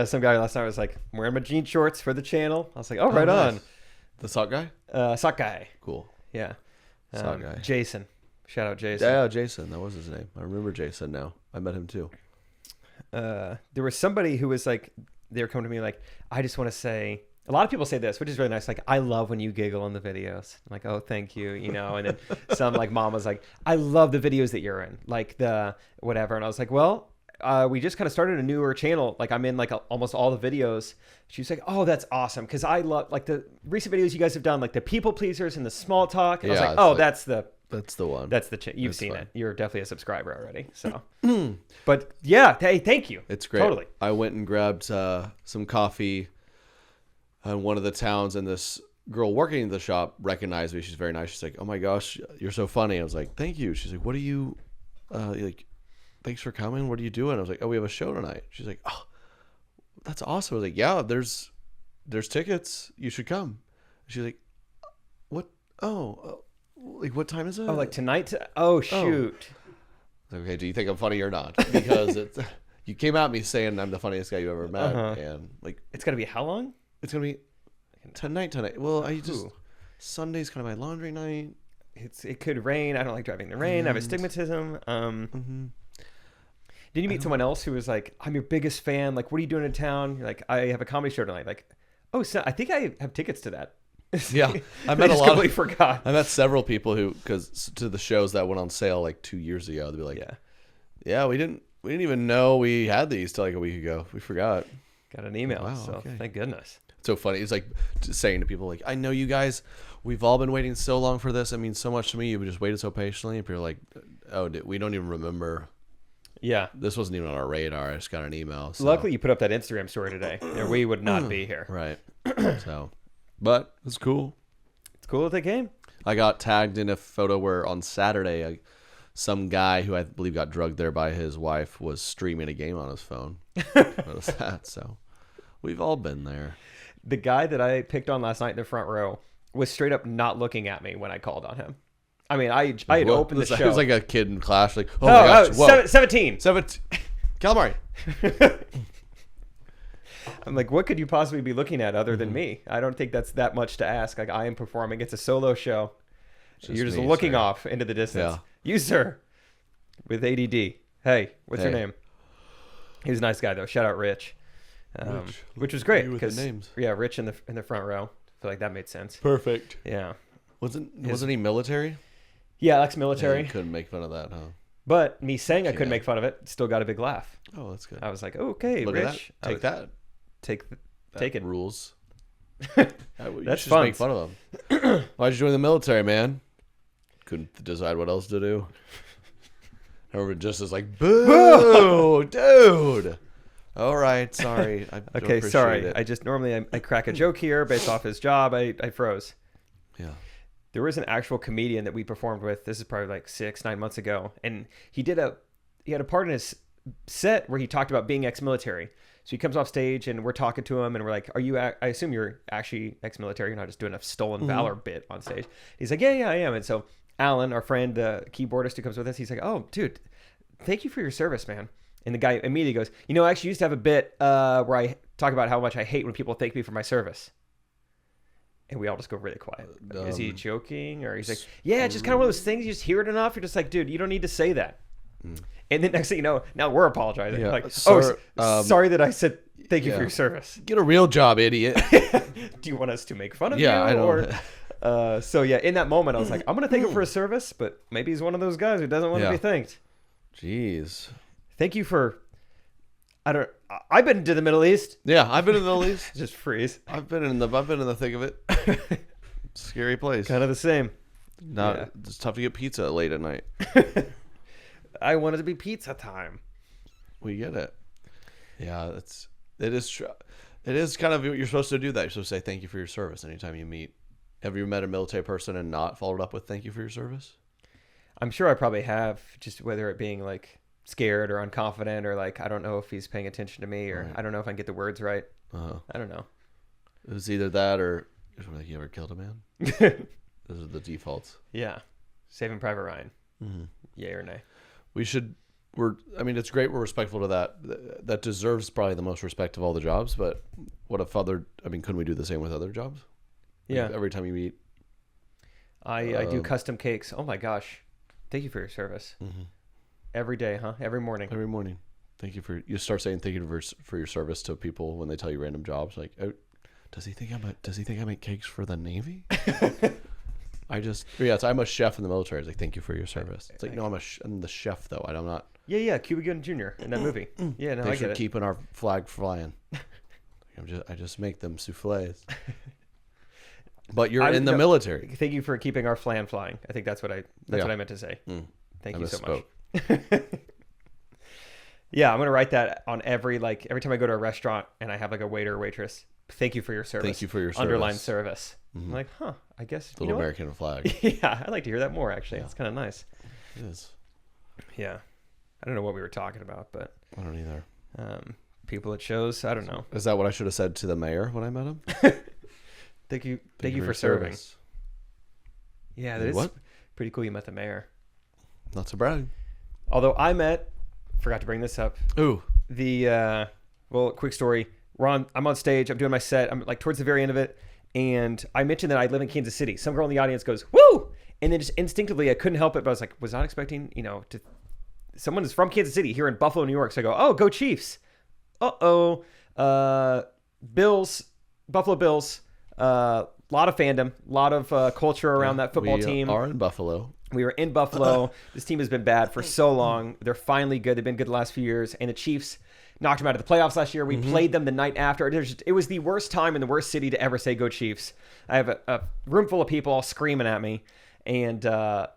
Some guy last night was like, I'm wearing my jean shorts for the channel. I was like, oh, right nice. The sock guy? on. Sock guy. Cool. Yeah. Sock guy. Jason. Shout out Jason. Yeah, Jason. That was his name. I remember Jason now. I met him too. There was somebody who was like, they were coming to me like, I just want to say, a lot of people say this, which is really nice. Like, I love when you giggle in the videos. I'm like, oh, thank you. You know, and then some like mom was like, I love the videos that you're in, like the whatever. And I was like, well, we just kind of started a newer channel. Like, I'm in like almost all the videos. She was like, oh, that's awesome. Cause I love like the recent videos you guys have done, like the people pleasers and the small talk. And I was Yeah, like, it's oh, like- that's the one. you've That's seen fun. it. You're definitely a subscriber already. So, but yeah, hey, thank you. It's great. Totally. I went and grabbed some coffee in one of the towns, and this girl working in the shop recognized me. She's very nice. She's like, oh my gosh, you're so funny. I was like, thank you. She's like, what are you, like, thanks for coming. What are you doing? I was like, oh, we have a show tonight. She's like, oh, that's awesome. I was like, yeah, there's tickets. You should come. She's like, what? Oh, like, what time is it? Oh, like tonight? Oh, shoot. I was like, okay, do you think I'm funny or not? Because you came at me saying I'm the funniest guy you ever met. And like, It's got to be how long? it's going to be tonight. Well, Ooh. Sunday's kind of my laundry night. It could rain. I don't like driving in the rain. I have astigmatism. Did you meet someone else who was like, I'm your biggest fan. Like, what are you doing in town? You're like, I have a comedy show tonight. Like, oh, so I think I have tickets to that. Yeah, I I met a just lot. completely forgot. I met several people who, because to the shows that went on sale like 2 years ago, they'd be like, yeah, we didn't even know we had these till like a week ago. We forgot. Got an email. Wow, So okay. thank goodness. It's so funny. It's like saying to people like, I know you guys, we've all been waiting so long for this. It means so much to me. You just waited so patiently. And people are like, oh, we don't even remember. Yeah. This wasn't even on our radar. I just got an email. So. Luckily, you put up that Instagram story today, or we would not be here. Right. So, but it's cool. It's cool that they came. I got tagged in a photo where on Saturday, some guy who I believe got drugged there by his wife was streaming a game on his phone. What was that? So we've all been there. The guy that I picked on last night in the front row was straight up not looking at me when I called on him. I mean, I had opened the show. He was like a kid in class, like, oh my gosh, whoa. 17. 17. Calamari. I'm like, what could you possibly be looking at other than me? I don't think that's that much to ask. Like, I am performing. It's a solo show. You're just me, looking sir. off into the distance. Yeah. You, sir, with ADD. Hey, what's your Hey. name? He was a nice guy, though. Shout out Rich. Rich. Which was great. You with the Because, names. yeah, Rich in the front row. I feel like that made sense. Perfect. Yeah. Wasn't he military? Yeah, ex-military. Yeah, you couldn't make fun of that, huh? But me saying I couldn't Yeah. make fun of it, still got a big laugh. Oh, that's good. I was like, okay, Look Rich. at that. Take that. Take it. Rules. That's just fun. make fun of him. Why'd you join the military, man? Couldn't decide what else to do. Everyone just is like, boo, dude. All right, sorry. I don't Okay, appreciate sorry. it. I just normally I crack a joke here based off his job. I froze. Yeah. There was an actual comedian that we performed with. This is probably like 6-9 months ago, and he had a part in his set where he talked about being ex-military. So he comes off stage, and we're talking to him, and we're like, "Are you? I assume you're actually ex-military. You're not just doing a stolen valor bit on stage." He's like, "Yeah, I am." And so Alan, our friend, the keyboardist who comes with us, he's like, "Oh, dude, thank you for your service, man." And the guy immediately goes, I actually used to have a bit where I talk about how much I hate when people thank me for my service. And we all just go really quiet. Like, is he joking? Or he's like, yeah, it's just kind of one of those things. You just hear it enough. You're just like, dude, you don't need to say that. And then next thing you know, now we're apologizing. Yeah. Like, Sir, sorry that I said thank you for your service. Get a real job, idiot. Do you want us to make fun of Yeah, you? I know. So yeah, in that moment, I was like, I'm going to thank him for his service, but maybe he's one of those guys who doesn't want to be thanked. Jeez. Thank you for... I've been to the Middle East. Yeah, I've been in the Middle East. Just freeze. I've been in the thick of it. Scary place. Kind of the same. It's tough to get pizza late at night. I wanted to be pizza time. We get it. Yeah, it is true. It is kind of, you're supposed to do that. You're supposed to say thank you for your service anytime you meet. Have you met a military person and not followed up with thank you for your service? I'm sure I probably have, just whether it being like scared or unconfident or like I don't know if he's paying attention to me or I don't know if I can get the words right. I don't know. It was either that or like, you ever killed a man? Those are the defaults. Yeah. Saving Private Ryan. Yay or nay? It's great we're respectful to that. That deserves probably the most respect of all the jobs, but what if couldn't we do the same with other jobs? Yeah. Like every time you eat. I do custom cakes. Oh my gosh. Thank you for your service. Every day, huh? Every morning. Every morning. You start saying thank you for your service to people when they tell you random jobs. Like, oh, does he think I make cakes for the Navy? I'm a chef in the military. It's like, thank you for your service. It's like, no, I'm the chef though. I'm not. Yeah, Cuba Gooding Jr. in that movie. Yeah, no, Thanks I get for it. keeping our flag flying. I just make them souffles. But you're in the military. Thank you for keeping our flan flying. I think that's what I meant to say. Thank you so much. Yeah, I'm gonna write that on every time I go to a restaurant and I have like a waiter or waitress. Thank you for your service. Thank you for your service. Underline service. I'm like, I guess little American flag. Yeah, I'd like to hear that more. Actually, it's kind of nice. It is. Yeah, I don't know what we were talking about, but I don't either. People at shows. I don't know. Is that what I should have said to the mayor when I met him? Thank you for serving. Service. Yeah, that is pretty cool. You met the mayor. Not so brag. Although forgot to bring this up. Ooh. Quick story. I'm on stage. I'm doing my set. I'm like towards the very end of it. And I mentioned that I live in Kansas City. Some girl in the audience goes, woo! And then just instinctively, I couldn't help it. But I was like, was not expecting, someone is from Kansas City here in Buffalo, New York. So I go, oh, go Chiefs. Buffalo Bills. Lot of fandom, a lot of culture around that football team. We are in Buffalo. We were in Buffalo. This team has been bad for so long. They're finally good. They've been good the last few years. And the Chiefs knocked them out of the playoffs last year. We played them the night after. It was the worst time in the worst city to ever say go Chiefs. I have a room full of people all screaming at me. And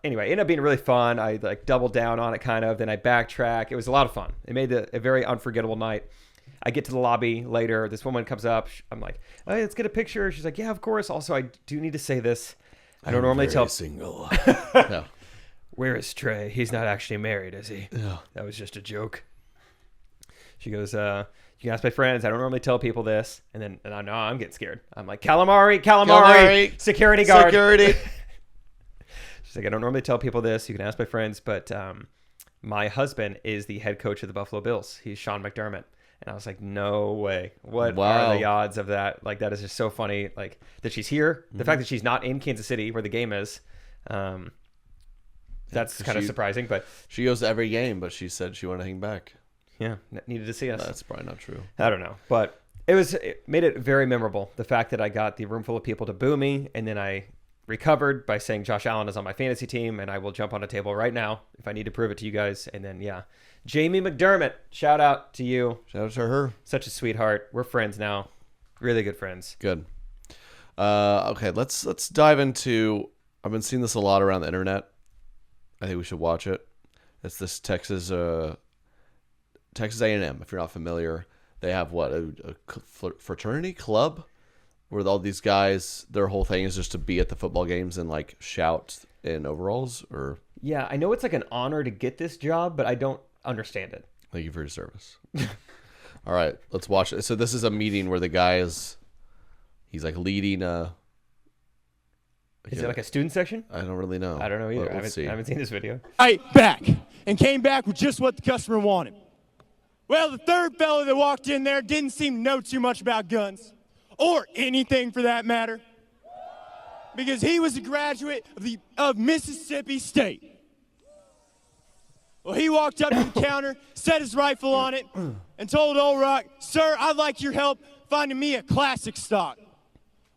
anyway, it ended up being really fun. I doubled down on it kind of. Then I backtrack. It was a lot of fun. It made a very unforgettable night. I get to the lobby later. This woman comes up. I'm like, hey, let's get a picture. She's like, yeah, of course. Also, I do need to say this. I don't normally tell. Single. No. Where is Trey? He's not actually married, is he? Yeah. That was just a joke. She goes, you can ask my friends. I don't normally tell people this. And then I'm getting scared. I'm like, calamari. Security guard. Security. She's like, I don't normally tell people this. You can ask my friends. But my husband is the head coach of the Buffalo Bills. He's Sean McDermott. And I was like, no way. What are the odds of that? Like, that is just so funny. Like, that she's here. The fact that she's not in Kansas City where the game is. That's kind of surprising. But she goes to every game, but she said she wanted to hang back. Yeah, needed to see us. That's probably not true. I don't know. But it made it very memorable. The fact that I got the room full of people to boo me. And then I recovered by saying Josh Allen is on my fantasy team. And I will jump on a table right now if I need to prove it to you guys. And then, yeah. Jamie McDermott, shout out to you. Shout out to her. Such a sweetheart. We're friends now. Really good friends. Good. Okay, let's dive into. I've been seeing this a lot around the internet. I think we should watch it. It's this Texas A&M. If you're not familiar, they have a fraternity club where all these guys, their whole thing is just to be at the football games and like shout in overalls. Or yeah, I know it's like an honor to get this job, but I don't understand it. Thank you for your service. All right, let's watch it. So this is a meeting where the guy he's like leading a. Is it like a student section? I don't really know. I don't know either. I haven't seen this video. Back and came back with just what the customer wanted. Well, the third fellow that walked in there didn't seem to know too much about guns or anything for that matter. because he was a graduate of Mississippi State. Well, he walked up to the counter, set his rifle on it, and told Old Rock, "Sir, I'd like your help finding me a classic stock."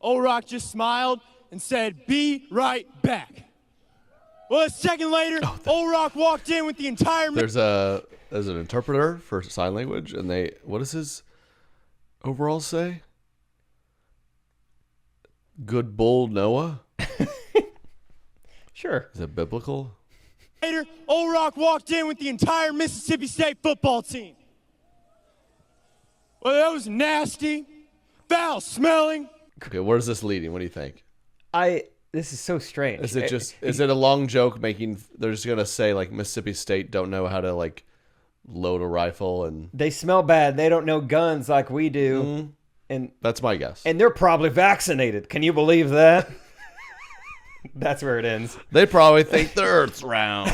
Old Rock just smiled and said, "Be right back." Well, a second later, Old Rock walked in with the entire... There's an interpreter for sign language, and what does his overalls say? Good bull Noah? Sure. Is it biblical? Later, Old Rock walked in with the entire Mississippi State football team. Well, that was nasty, foul smelling. Okay, where's this leading? What do you think? This is so strange. Is it a long joke making, they're just going to say like Mississippi State don't know how to like load a rifle and... They smell bad. They don't know guns like we do. Mm-hmm. And that's my guess. And they're probably vaccinated. Can you believe that? That's where it ends. They probably think the Earth's round.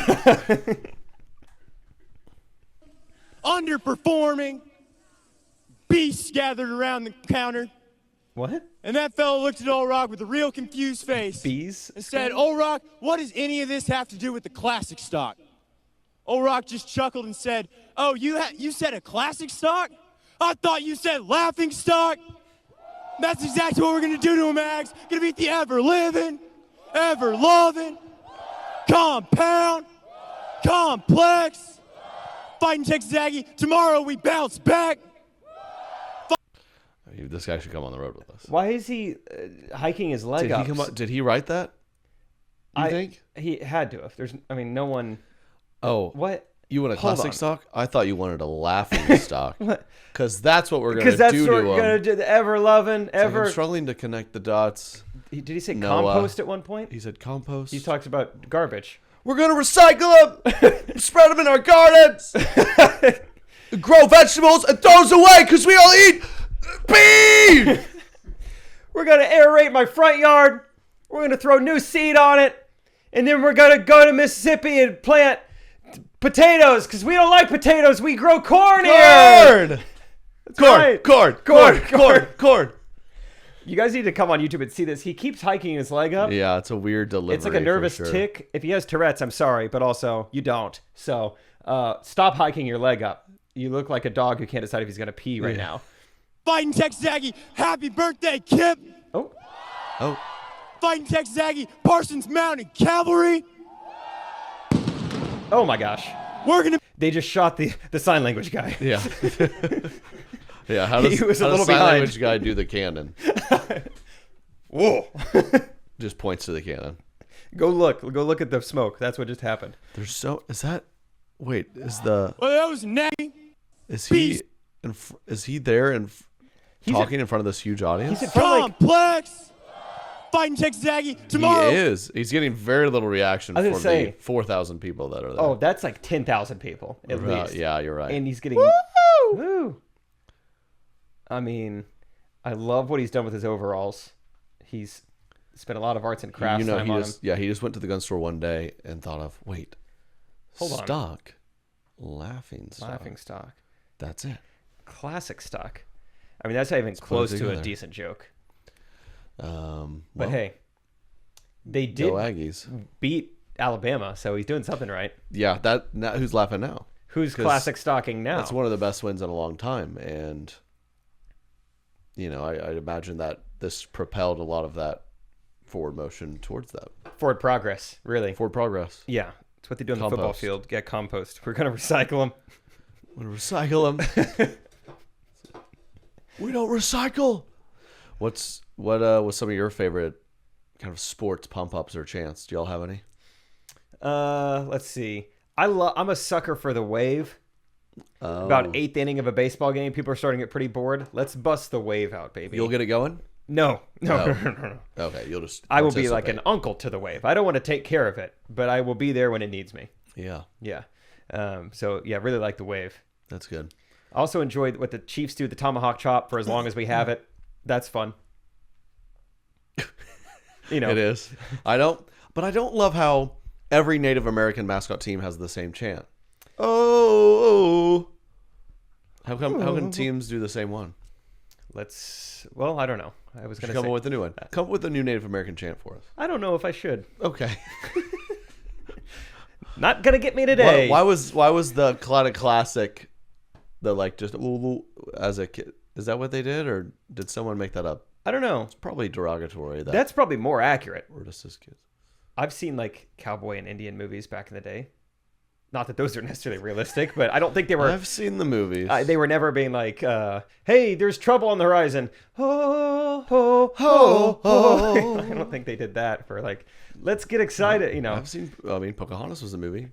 Underperforming. Beasts gathered around the counter. What? And that fellow looked at Old Rock with a real confused face. Bees? And said, "Old Rock, what does any of this have to do with the classic stock?" Old Rock just chuckled and said, "Oh, you said a classic stock? I thought you said laughing stock." That's exactly what we're going to do to him, Ags. Going to beat the ever-living, ever-loving, compound, complex, fighting Texas Aggie. Tomorrow we bounce back. This guy should come on the road with us. Why is he hiking his leg up? Did he write that? You think? He had to have. No one... Oh. What? You want a classic stock? I thought you wanted a laughing stock. What? Because that's what we're going to do to him. Because that's what we're going to do. The ever-loving, ever... I'm struggling to connect the dots. Did he say Noah. Compost at one point? He said compost. He talks about garbage. We're going to recycle them, spread them in our gardens, grow vegetables, and throw those away because we all eat beef. We're going to aerate my front yard. We're going to throw new seed on it. And then we're going to go to Mississippi and plant potatoes because we don't like potatoes. We grow corn here. Corn. You guys need to come on YouTube and see this. He keeps hiking his leg up. Yeah, it's a weird delivery. It's like a nervous tick. If he has Tourette's, I'm sorry, but also you don't. So stop hiking your leg up. You look like a dog who can't decide if he's going to pee right now. Fighting Texas Aggie. Happy birthday, Kip. Oh. Fighting Texas Aggie. Parsons Mounted Cavalry. Oh my gosh. They just shot the sign language guy. Yeah. Yeah, how does sign language guy do the cannon? Whoa. Just points to the cannon. Go look at the smoke. That's what just happened. Well, that was natty. Is he there and talking in front of this huge audience? He's in front of complex. Fighting Texas Aggie tomorrow. He is. He's getting very little reaction from the 4,000 people that are there. Oh, that's like 10,000 people at least. Yeah, you're right. And he's getting woo. I mean, I love what he's done with his overalls. He's spent a lot of arts and crafts time on him. Yeah, he just went to the gun store one day and thought of, hold on. Stock. Laughing stock. That's it. Classic stock. I mean, that's not even close to a decent joke. But hey, they did Aggies. beat Alabama, so he's doing something right. Yeah, who's laughing now? Who's classic stocking now? That's one of the best wins in a long time, and I'd imagine that this propelled a lot of that forward motion towards that. Forward progress, really. Forward progress. Yeah, it's what they do in the football field. Get compost. We're gonna recycle them. We're gonna recycle them. We don't recycle. What was some of your favorite kind of sports pump ups or chants? Do y'all have any? Let's see. I'm a sucker for the wave. About 8th inning of a baseball game, people are starting to get pretty bored. Let's bust the wave out, baby. You'll get it going? No. Okay, you'll just. I will be like an uncle to the wave. I don't want to take care of it, but I will be there when it needs me. Yeah. So yeah, really like the wave. That's good. I also enjoyed what the Chiefs do, the tomahawk chop, for as long as we have it. That's fun. It is. I don't love how every Native American mascot team has the same chant. Oh. How come teams do the same one? Well, I don't know. I was going to Come say. up with a new one. Come up with a new Native American chant for us. I don't know if I should. Okay. Not going to get me today. Why was the classic, the like just as a kid? Is that what they did, or did someone make that up? I don't know. It's probably derogatory. That's probably more accurate. Or just as kids. I've seen like cowboy and Indian movies back in the day. Not that those are necessarily realistic, but I don't think they were. I've seen the movies. They were never being like, "Hey, there's trouble on the horizon." Ho ho ho ho. I don't think they did that for like, let's get excited. You know, I've seen. I mean, Pocahontas was a movie.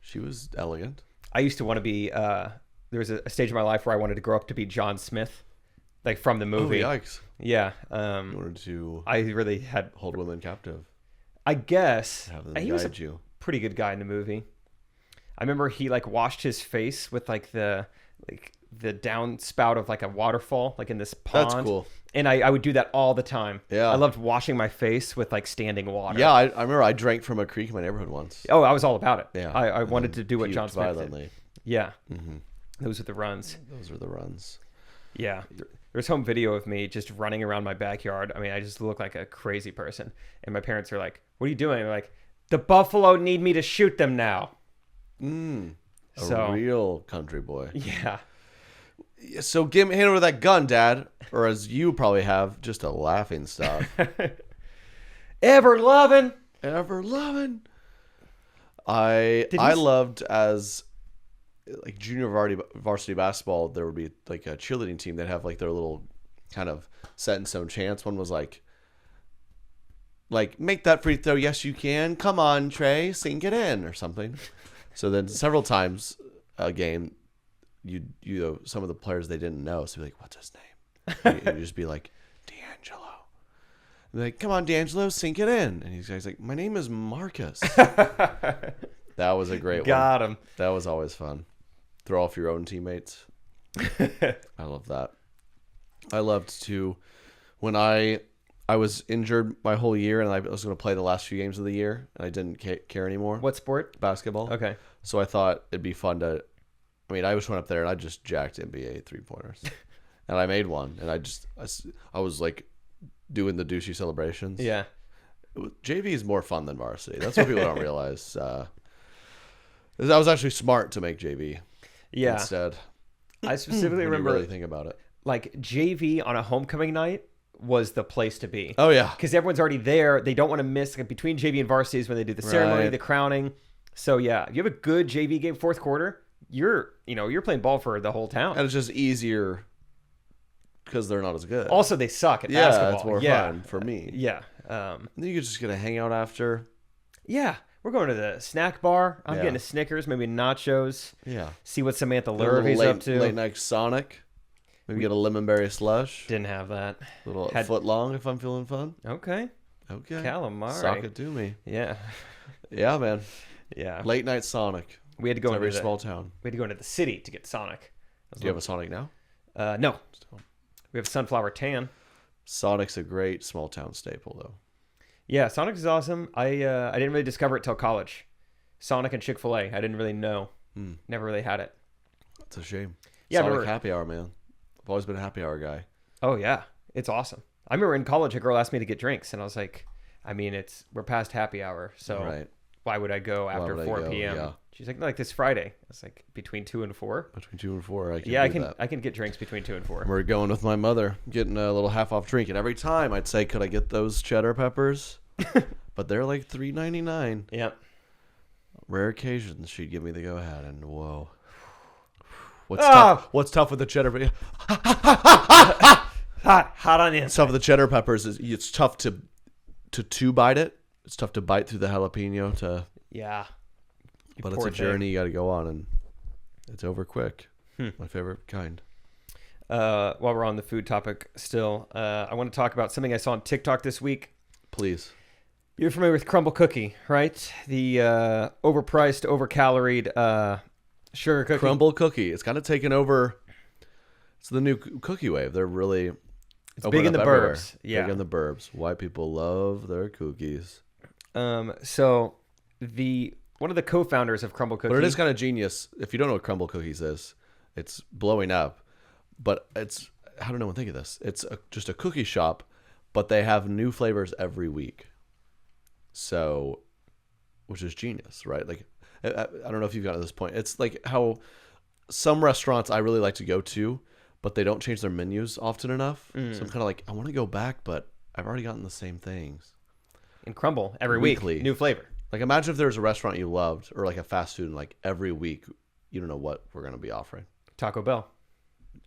She was elegant. I used to want to be. There was a stage of my life where I wanted to grow up to be John Smith, like from the movie. Oh, yikes! Yeah. You wanted to. I really had hold women captive. I guess Have them he was guide you. Pretty good guy in the movie. I remember he like washed his face with like the downspout of like a waterfall, like in this pond. That's cool. And I would do that all the time. Yeah. I loved washing my face with like standing water. Yeah, I remember I drank from a creek in my neighborhood once. Oh, I was all about it. Yeah. I wanted to do what Puked John Smith violently. did. Yeah. Mm-hmm. Those are the runs. Those were the runs. Yeah. There's home video of me just running around my backyard. I mean, I just look like a crazy person. And my parents are like, "What are you doing?" They're like, "The buffalo need me to shoot them now." A real country boy. Yeah. So hand over that gun, Dad. Or as you probably have, just a laughing stock. Ever loving. Ever loving. I loved as like junior varsity basketball, there would be like a cheerleading team. They'd have like their little kind of set in stone chants. One was like make that free throw. Yes, you can. Come on, Trey, sink it in or something. So then several times a game, you know, some of the players they didn't know. So be like, what's his name? And you just be like, D'Angelo. And like, come on, D'Angelo, sink it in. And he's like, my name is Marcus. That was a great one. Got him. That was always fun. Throw off your own teammates. I love that. I loved to, when I was injured my whole year and I was going to play the last few games of the year and I didn't care anymore. What sport? Basketball. Okay. So I thought it'd be fun to, I mean, I just went up there and I just jacked NBA 3-pointers. And I made one. And I was like doing the douchey celebrations. Yeah. JV is more fun than varsity. That's what people don't realize. I was actually smart to make JV. Yeah. Instead. I specifically when remember you really think about it. Like JV on a homecoming night was the place to be. Oh yeah. Because everyone's already there. They don't want to miss like, between JV and varsity is when they do the ceremony, the crowning. So yeah, if you have a good JV game fourth quarter, you're playing ball for the whole town. And it's just easier because they're not as good. Also, they suck at basketball. Yeah, it's more fun for me. Yeah. And then you just gonna hang out after. Yeah. We're going to the snack bar. I'm getting a Snickers, maybe nachos. Yeah. See what Samantha Lurvey's up to. Late night Sonic. Maybe get a lemonberry slush. Didn't have that. Foot long if I'm feeling fun. Okay. Calamari. Sock it to me. Yeah. Yeah, man. Yeah. Late night Sonic. We had to go into every small town. We had to go into the city to get Sonic. Do you have a Sonic now? No. We have Sunflower Tan. Sonic's a great small town staple, though. Yeah, Sonic is awesome. I didn't really discover it till college. Sonic and Chick-fil-A. I didn't really know. Never really had it. That's a shame. Yeah, Sonic happy hour, man. I've always been a happy hour guy. Oh yeah, it's awesome. I remember in college, a girl asked me to get drinks, and I was like, I mean, we're past happy hour, so why would I go after 4 p.m.? Yeah. She's like, no, like this Friday. I was like, between 2 and 4. Between 2 and 4, I can. Yeah, do that. I can get drinks between 2 and 4. We're going with my mother, getting a little half off drink, and every time I'd say, could I get those cheddar peppers? But they're like $3.99. Yeah. Rare occasions, she'd give me the go ahead, and whoa. What's tough with the cheddar? Hot on the inside. Tough with the cheddar peppers is it's tough to bite it. It's tough to bite through the jalapeno Yeah. But it's a journey you got to go on, and it's over quick. My favorite kind. While we're on the food topic still, I want to talk about something I saw on TikTok this week. Please. You're familiar with Crumble Cookie, right? The overpriced, overcaloried sugar cookie. Crumble Cookie. It's kind of taken over. It's the new cookie wave. They're really big in the everywhere. burbs. Yeah. Big in the burbs. White people love their cookies. So one of the co-founders of Crumble Cookie. But it is kind of genius. If you don't know what Crumble Cookies is, it's blowing up. But how did no one think of this? It's just a cookie shop, but they have new flavors every week. So, which is genius, right? Like, I don't know if you've gotten to this point. It's like how some restaurants I really like to go to, but they don't change their menus often enough. So I'm kind of like, I want to go back, but I've already gotten the same things. And Crumbl every Weekly. week, new flavor. Like, imagine if there was a restaurant you loved, or like a fast food, and like every week, you don't know what we're going to be offering. Taco Bell.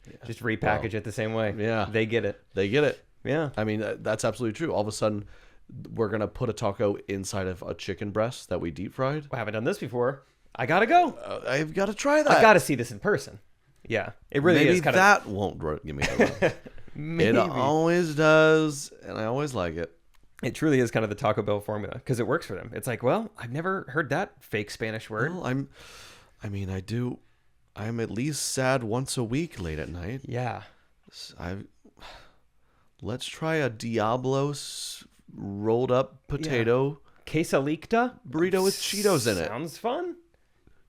Yeah. Just repackage it the same way. Yeah. They get it. They get it. Yeah. I mean, that's absolutely true. All of a sudden, we're going to put a taco inside of a chicken breast that we deep fried. I haven't done this before. I got to go. I've got to try that. I got to see this in person. Yeah. It really Maybe is kind that won't give me a It always does, and I always like it. It truly is kind of the Taco Bell formula because it works for them. It's like, well, I've never heard that fake Spanish word. Well, I'm at least sad once a week late at night. Yeah. Let's try a Diablo's rolled up potato quesalicta burrito with Cheetos in it. Sounds fun.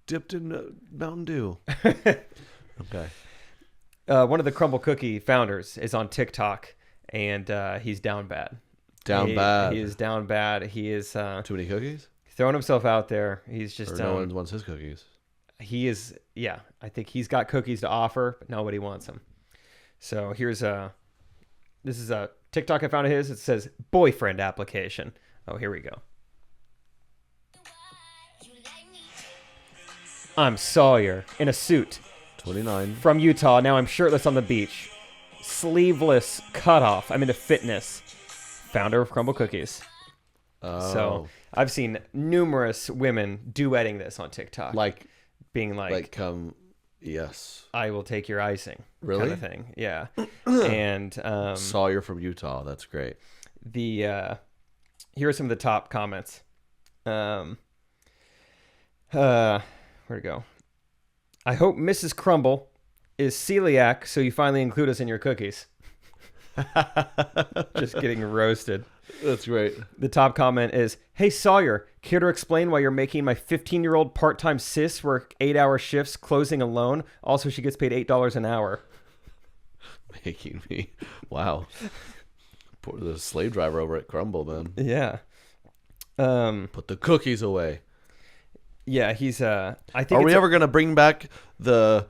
Dipped in Mountain Dew. Okay. One of the Crumble Cookie founders is on TikTok, and he's down bad. Bad. He is down bad. He is too many cookies. Throwing himself out there. He's just no one wants his cookies. He is. Yeah, I think he's got cookies to offer, but nobody wants them. So here's this is a TikTok I found of his. It says boyfriend application. Oh, here we go. I'm Sawyer in a suit. 29. From Utah. Now I'm shirtless on the beach. Sleeveless cutoff. I'm into fitness. Founder of Crumbl Cookies. Oh. So I've seen numerous women duetting this on TikTok. Like being like yes. I will take your icing. Really? Kind of thing. Yeah. And Sawyer from Utah. That's great. Here are some of the top comments. Where'd it go? I hope Mrs. Crumbl is celiac, so you finally include us in your cookies. Just getting roasted. That's great. The top comment is, hey Sawyer, care to explain why you're making my 15-year-old part-time sis work 8-hour shifts closing alone? Also, she gets paid $8 an hour. Making me. Wow. Poor the slave driver over at Crumbl, man. Yeah. Put the cookies away. Yeah, he's I think Are we ever gonna bring back the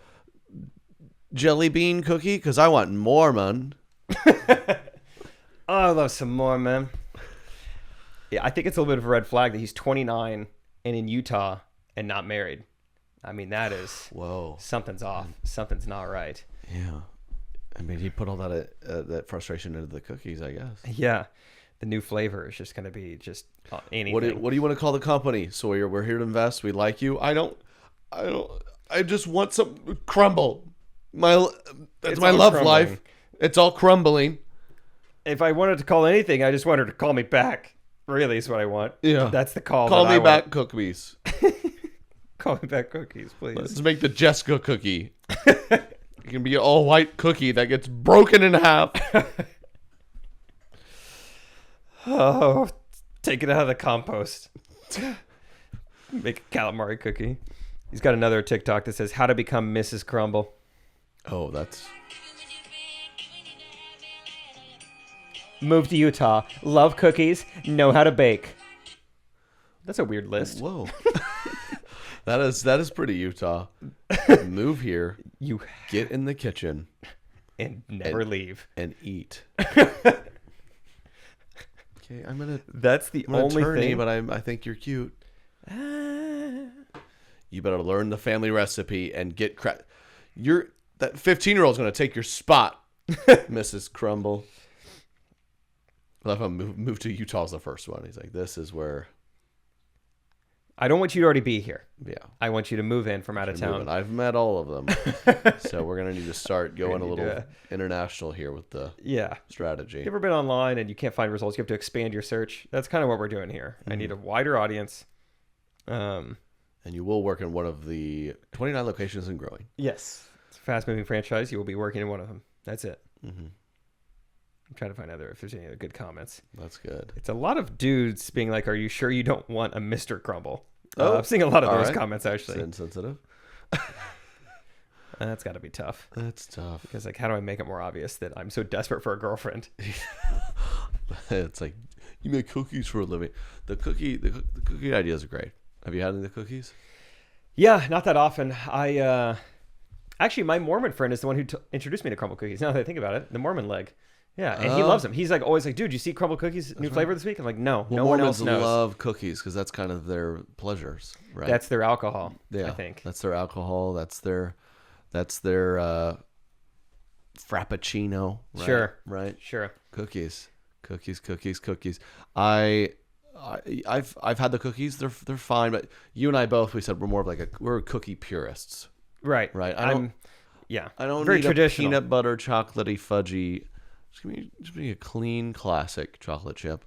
jelly bean cookie? Because I want more, man. Oh, I love some more, man. Yeah, I think it's a little bit of a red flag that he's 29 and in Utah and not married. I mean, that is whoa. Something's off. Something's not right. Yeah, I mean, he put all that frustration into the cookies, I guess. Yeah, the new flavor is just gonna be just anything. What do you want to call the company? Sawyer, we're here to invest. We like you. I just want some Crumbl. That's my love crumbling. life. It's all crumbling. If I wanted to call anything, I just wanted to call me back. Really is what I want. Yeah. That's the call. Call me back cookies. Call me back cookies, please. Let's make the Jessica cookie. It can be an all white cookie that gets broken in half. Oh, take it out of the compost. Make a calamari cookie. He's got another TikTok that says how to become Mrs. Crumbl. Oh, that's... Move to Utah. Love cookies. Know how to bake. That's a weird list. Whoa. That is pretty Utah. Move here. You get in the kitchen. And never leave. And eat. Okay, That's the only thing. But I think you're cute. You better learn the family recipe and get that 15-year-old's gonna take your spot, Mrs. Crumbl. I love how move to Utah's the first one. He's like, this is where. I don't want you to already be here. Yeah. I want you to move in from out of town. I've met all of them. So we're going to need to start going a little international here with the strategy. You ever been online and you can't find results? You have to expand your search. That's kind of what we're doing here. Mm-hmm. I need a wider audience. And you will work in one of the 29 locations and growing. Yes. It's a fast-moving franchise. You will be working in one of them. That's it. Mm-hmm. I'm trying to find if there's any other good comments. That's good. It's a lot of dudes being like, are you sure you don't want a Mr. Crumbl? I'm seeing a lot of those comments, actually. Insensitive. That's got to be tough. That's tough. Because like, how do I make it more obvious that I'm so desperate for a girlfriend? It's like, you make cookies for a living. The cookie ideas are great. Have you had any of the cookies? Yeah, not that often. Actually, my Mormon friend is the one who introduced me to Crumble Cookies. Now that I think about it, the Mormon leg. Yeah, and he loves them. He's like always like, dude, you see Crumble Cookies new flavor this week? I'm like, no, no one else knows. Mormons love cookies because that's kind of their pleasures, right? That's their alcohol. Yeah, I think that's their alcohol. That's their frappuccino. Right? Sure, right, sure. Cookies. I've had the cookies. They're fine, but you and I both, we said we're more of like we're cookie purists. Right. I don't very need traditional. a peanut butter chocolatey fudgy. Just give me a clean classic chocolate chip.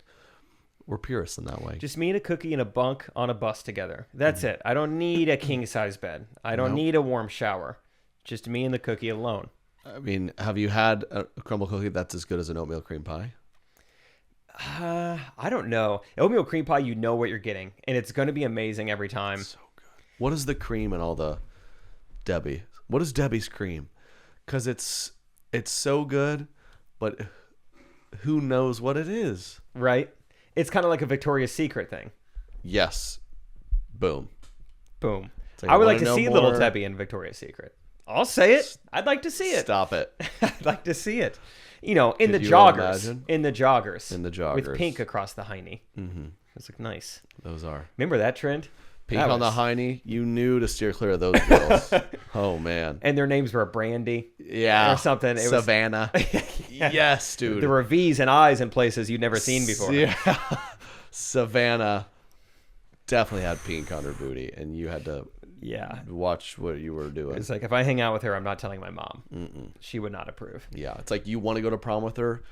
We're purists in that way. Just me and a cookie in a bunk on a bus together. That's it. I don't need a king size bed. I don't need a warm shower. Just me and the cookie alone. I mean, have you had a crumble cookie that's as good as an oatmeal cream pie? I don't know. Oatmeal cream pie, you know what you're getting, and it's going to be amazing every time. So good. What is the cream and all the Debbie? What is Debbie's cream? Because it's so good, but who knows what it is? Right? It's kind of like a Victoria's Secret thing. Yes. Boom. Boom. Like, I would like to see more? Little Debbie in Victoria's Secret. I'll say it. I'd like to see it. Stop it. I'd like to see it. You know, in Could the you joggers. imagine? In the joggers. In the joggers. With pink across the hiney. Mm-hmm. Those look nice. Those are. Remember that trend? Pink on the hiney. You knew to steer clear of those girls. Oh, man. And their names were Brandy. Yeah. Or something. It Savannah. Yeah. Yes, dude. There were V's and I's in places you'd never seen before. Yeah. Savannah definitely had pink on her booty, and you had to watch what you were doing. It's like, if I hang out with her, I'm not telling my mom. Mm-mm. She would not approve. Yeah. It's like you want to go to prom with her,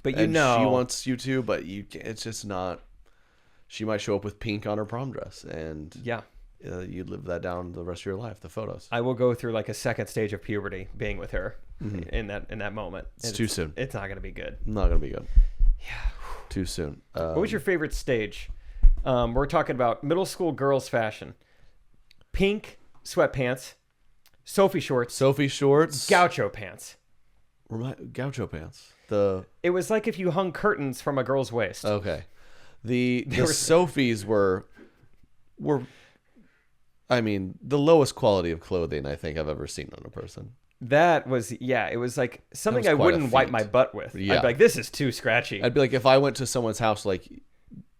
but she wants you to, but you can't, it's just not. She might show up with pink on her prom dress, and you live that down the rest of your life. The photos. I will go through like a second stage of puberty being with her in that moment. It's too soon. It's not going to be good. Not going to be good. Yeah. Too soon. What was your favorite stage? We're talking about middle school girls fashion. Pink sweatpants, Sophie shorts, gaucho pants. Gaucho pants. It was like if you hung curtains from a girl's waist. Okay. The Sophies were I mean, the lowest quality of clothing I think I've ever seen on a person. That was, it was like something I wouldn't wipe my butt with. Yeah. I'd be like, this is too scratchy. I'd be like, if I went to someone's house, like,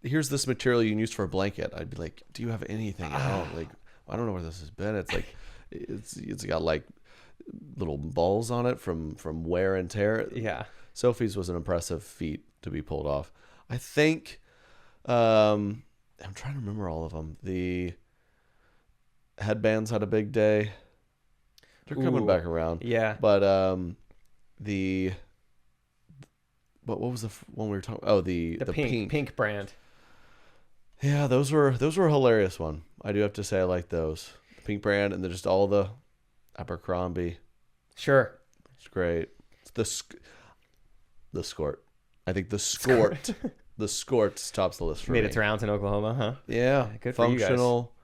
here's this material you can use for a blanket. I'd be like, do you have anything at all? Like, I don't know where this has been. It's like, it's got like little balls on it from wear and tear. Yeah. Sophie's was an impressive feat to be pulled off. I think, I'm trying to remember all of them. The headbands had a big day. They're coming back around. Yeah. But what was the one we were talking? Oh, the pink brand. Yeah, those were a hilarious one. I do have to say I like those. The pink brand, and then just all the Abercrombie. Sure. It's great. It's the skort. I think the skort. The skort tops the list for me. Made its rounds in Oklahoma, huh? Yeah. Good for you guys.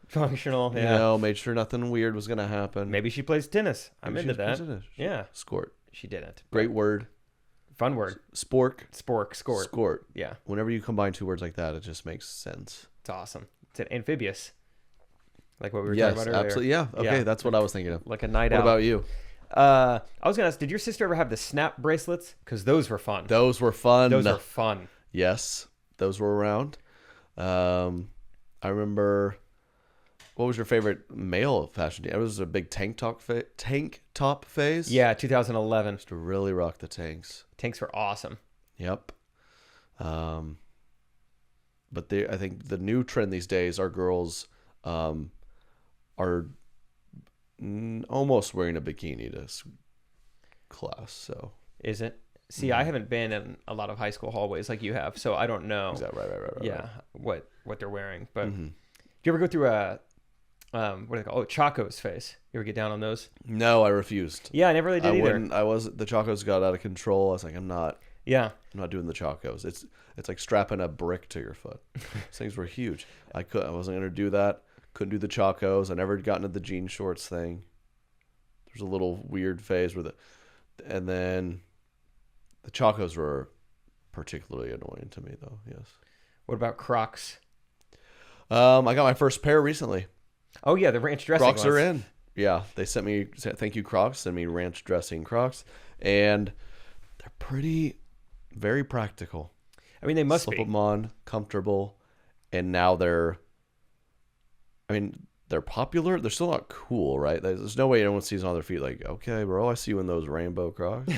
Functional, yeah. You know, made sure nothing weird was going to happen. Maybe she plays tennis. I'm into that. Yeah. Skort. She didn't. Great word. Fun word. Skort. Skort. Yeah. Whenever you combine two words like that, it just makes sense. It's awesome. It's an amphibious. Like what we were talking about earlier. Absolutely. Yeah. Okay, that's what I was thinking of. Like a night out. What about you? I was going to ask, did your sister ever have the snap bracelets? Because those were fun. Those were fun. Yes. Those were around. I remember... What was your favorite male fashion? It was a big tank top phase. Yeah, 2011. Just to really rock the tanks. Tanks were awesome. Yep. But I think the new trend these days are girls are almost wearing a bikini to class. So is it? See, I haven't been in a lot of high school hallways like you have, so I don't know. Is that right? Yeah, what they're wearing. But do you ever go through a what do they call? Oh, Chaco's phase. You ever get down on those? No, I refused. Yeah, I never really did either. The Chacos got out of control. I was like, I'm not doing the Chacos. It's like strapping a brick to your foot. These things were huge. I wasn't gonna do that. Couldn't do the Chacos. I never got into the jean shorts thing. There's a little weird phase where and then the Chacos were particularly annoying to me, though. Yes. What about Crocs? I got my first pair recently. Oh yeah, the ranch dressing Crocs ones. are in. Yeah, they sent me thank you Crocs, sent me ranch dressing Crocs, and they're very practical. I mean, they must Slip be. them on, comfortable, and now they're popular. They're still not cool, right? There's no way anyone sees them on their feet like, okay, bro, I see you in those rainbow Crocs.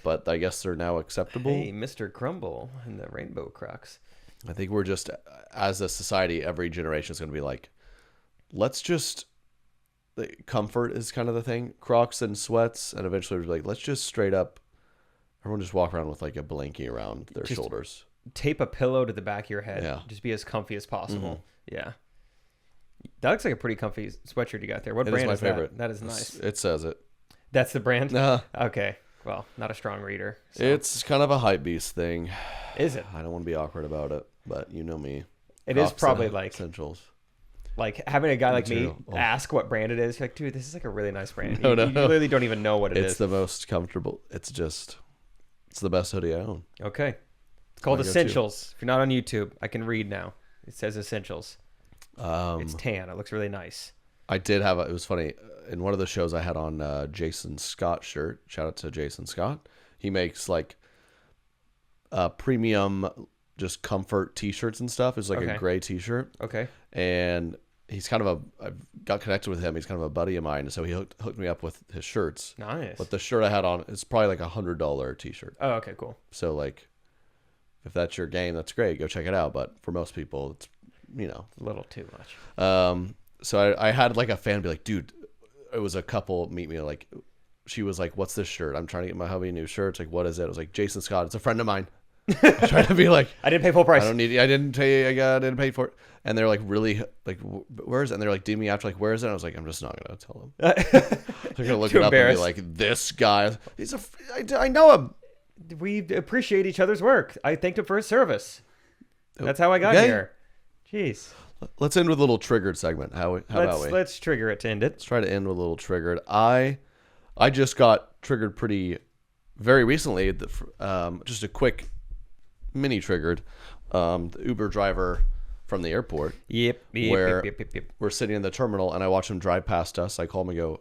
But I guess they're now acceptable. Hey, Mr. Crumbl and the rainbow Crocs. I think we're just, as a society, every generation is going to be like, let's just, comfort is kind of the thing. Crocs and sweats, and eventually we're like, let's just straight up, everyone just walk around with like a blankie around their shoulders. Tape a pillow to the back of your head. Yeah. Just be as comfy as possible. Yeah. That looks like a pretty comfy sweatshirt you got there. What brand is my favorite. That is nice. It says it. That's the brand? Nah. Okay. Well, not a strong reader. So. It's kind of a hype beast thing. Is it? I don't want to be awkward about it, but you know me. It is probably like essentials. Like having a guy like me Oh. ask what brand it is. You're like, dude, this is like a really nice brand. No, you no. literally don't even know what it is. It's the most comfortable. It's the best hoodie I own. Okay. It's called my go-to. Essentials. If you're not on YouTube, I can read now. It says Essentials. It's tan. It looks really nice. I did have it was funny. In one of the shows I had on Jason Scott shirt. Shout out to Jason Scott. He makes like premium just comfort t-shirts and stuff. It's like a gray t-shirt. Okay. And he's kind of I got connected with him. He's kind of a buddy of mine. So he hooked me up with his shirts. Nice. But the shirt I had on, it's probably like $100 t-shirt. Oh, okay, cool. So like, if that's your game, that's great. Go check it out. But for most people, it's, A little too much. So I had like a fan be like, dude, it was a couple meet me like, she was like, what's this shirt? I'm trying to get my hubby a new shirt. It's like, what is it? I was like, Jason Scott. It's a friend of mine. I tried to be like, I didn't pay full price. I didn't didn't pay for it. And they're like, really, like, where is it? And they're like, DM me after, like, where is it? And I was like, I'm just not gonna tell them. They're gonna look Too it up and be embarrassed. like, this guy, I know him. We appreciate each other's work. I thanked him for his service. That's how I got Okay. here. Jeez. Let's end with a little triggered segment. How about we? Let's trigger it to end it. Let's try to end with a little triggered. I just got triggered very recently. Just a quick mini triggered. The Uber driver from the airport. Yep. Where we're sitting in the terminal and I watch him drive past us. I call him and go,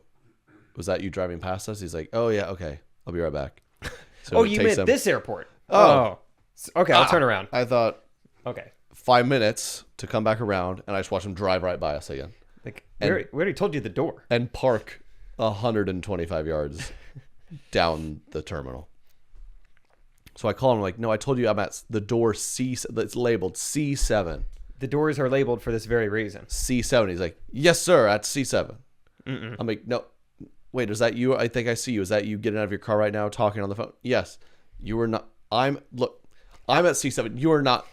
"Was that you driving past us?" He's like, "Oh yeah, okay, I'll be right back." So Oh, it you takes meant him- this airport? Oh. Okay, I'll turn around. I thought Okay. 5 minutes to come back around, and I just watch him drive right by us again Like we already told you the door. and park 125 yards down the terminal. So I call him like, "No, I told you I'm at the door C. It's labeled C7. The doors are labeled for this very reason. C7." He's like, "Yes, sir, at C7." I'm like, "No, wait, is that you? I think I see you. Is that you getting out of your car right now, talking on the phone?" "Yes, you are not. I'm at C7. You are not."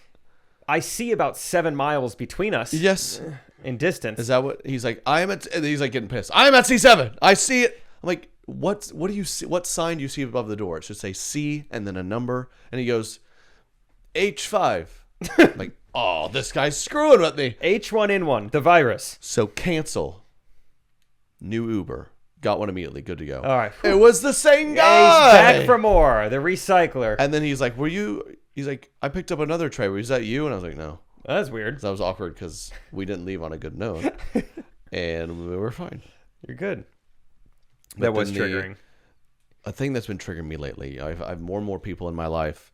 I see about 7 miles between us. "Yes." In distance. Is that what he's like? "I am at." And he's like getting pissed. "I am at C7. I see it." I'm like, what do you see? What sign do you see above the door? It should say C and then a number. And he goes, H5. I'm like, oh, this guy's screwing with me. H1N1, the virus. So cancel. New Uber. Got one immediately. Good to go. All right. It was the same He's guy. back for more. The recycler. And then he's like, he's like, "I picked up another tray. Was that you?" And I was like, "No." That's weird. That was awkward because we didn't leave on a good note. And we were fine. You're good. But That was then triggering. A thing that's been triggering me lately. I've more and more people in my life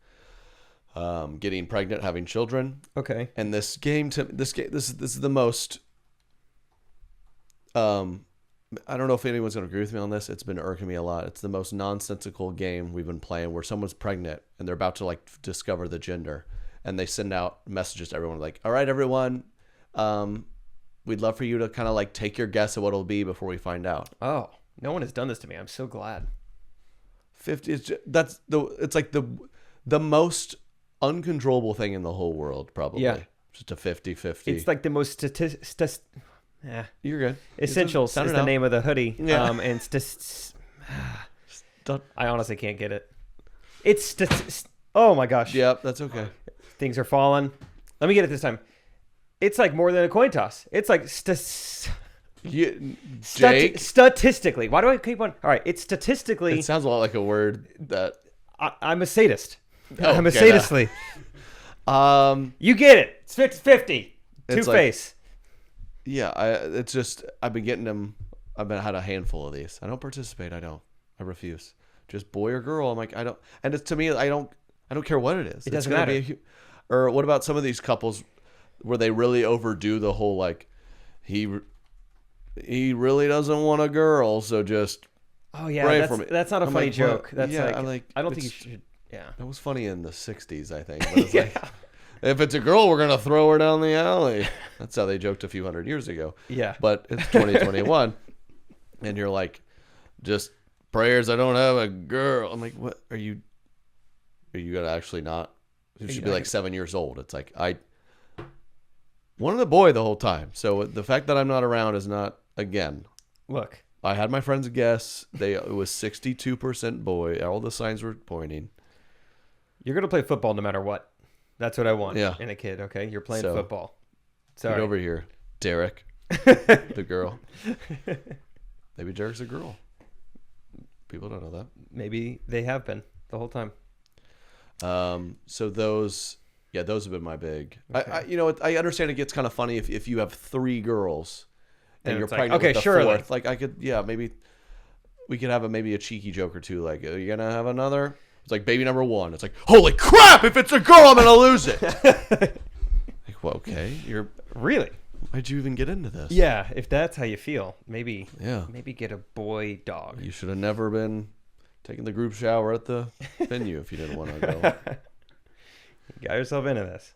getting pregnant, having children, Okay. and this is the most. I don't know if anyone's going to agree with me on this. It's been irking me a lot. It's the most nonsensical game we've been playing, where someone's pregnant and they're about to like discover the gender, and they send out messages to everyone like, "All right, everyone, we'd love for you to kind of like take your guess at what it'll be before we find out." Oh, no one has done this to me. I'm so glad. 50 is it's like the most uncontrollable thing in the whole world, probably. Yeah. Just a 50-50. It's like the most You're good. Essentials Sound is it the out. name of the hoodie. Yeah. And Don't- I honestly can't get it. Oh my gosh. Yep, that's okay. Things are falling. Let me get it this time. It's like more than a coin toss. It's like Jake? Statistically. Why do I keep on? All right, it's statistically. It sounds a lot like a word that... I'm a sadist. Oh, I'm a okay, sadistly. You get it. It's 50-50. Two-face. It's just, I've been getting them. I've had a handful of these. I don't participate. I refuse. Just boy or girl. I'm like, I don't. And it's, to me, I don't care what it is. It doesn't matter. Or what about some of these couples where they really overdo the whole, like, he really doesn't want a girl, so just pray for me. That's not a funny joke. That's I don't think you should. Yeah, that was funny in the 60s, I think. But it's like, if it's a girl, we're gonna throw her down the alley. That's how they joked a few hundred years ago. Yeah, but it's 2021, and you're like, just prayers. I don't have a girl. I'm like, what are you? Are you gonna actually not? You should be like 7 years old. It's like I wanted a boy the whole time. So the fact that I'm not around is not, again. Look, I had my friends guess. It was 62% boy. All the signs were pointing. You're gonna play football no matter what. That's what I want in a kid. Okay, you're playing football. Sorry. Get over here, Derek, the girl. Maybe Derek's a girl. People don't know that. Maybe they have been the whole time. So those have been my big. Okay. I understand it gets kind of funny if you have 3 girls and you're pregnant like, with the surely. 4th. Like I could, maybe we could have maybe a cheeky joke or two. Like, are you gonna have another? It's like baby number 1. It's like, holy crap! If it's a girl, I'm gonna lose it. Like, well, okay, you're really. Why'd you even get into this? Yeah, if that's how you feel, maybe get a boy dog. You should have never been taking the group shower at the venue if you didn't want to go. You got yourself into this.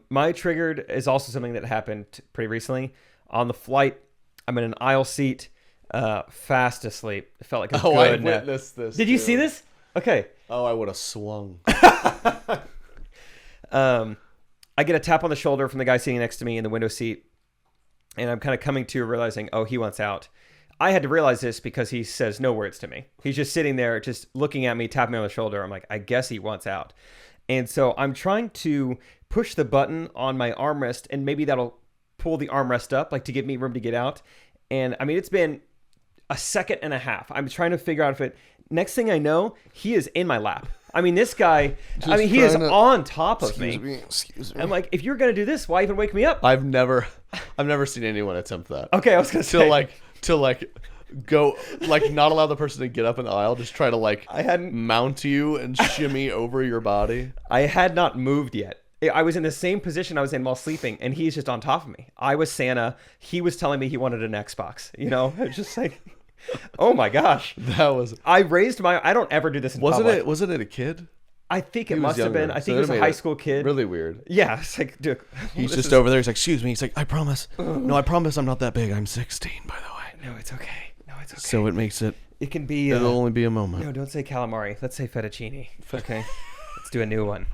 My triggered is also something that happened pretty recently. On the flight, I'm in an aisle seat, fast asleep. It felt like a good nap. I witnessed this. Did you see this? Okay. Oh, I would have swung. I get a tap on the shoulder from the guy sitting next to me in the window seat, and I'm kind of coming to realizing, he wants out. I had to realize this because he says no words to me. He's just sitting there, just looking at me, tapping me on the shoulder. I'm like, I guess he wants out. And so I'm trying to push the button on my armrest, and maybe that'll pull the armrest up, like to give me room to get out. And I mean, it's been a second and a half. I'm trying to figure out if it. Next thing I know, he is in my lap. I mean, this guy, he is on top of me. Excuse me. I'm like, if you're going to do this, why even wake me up? I've never seen anyone attempt that. Okay, I was going to say. To go, not allow the person to get up in the aisle, just try to mount you and shimmy over your body. I had not moved yet. I was in the same position I was in while sleeping, and he's just on top of me. I was Santa. He was telling me he wanted an Xbox. It's just like... Oh my gosh. I raised my... I don't ever do this in public. Wasn't it a kid? I think it must have been. I think it was a high school kid. Really weird. Yeah. It's like, dude. He's just over there. He's like, excuse me. He's like, I promise. No, I promise I'm not that big. I'm 16, by the way. No, it's okay. So it makes it... It can be... It'll only be a moment. No, don't say calamari. Let's say fettuccine. Okay. Let's do a new one.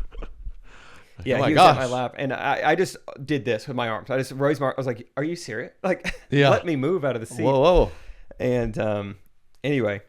Yeah, oh he was gosh. in my lap, and I just did this with my arms. I just raised my... I was like, are you serious? Like, let me move out of the seat. Whoa. And anyway,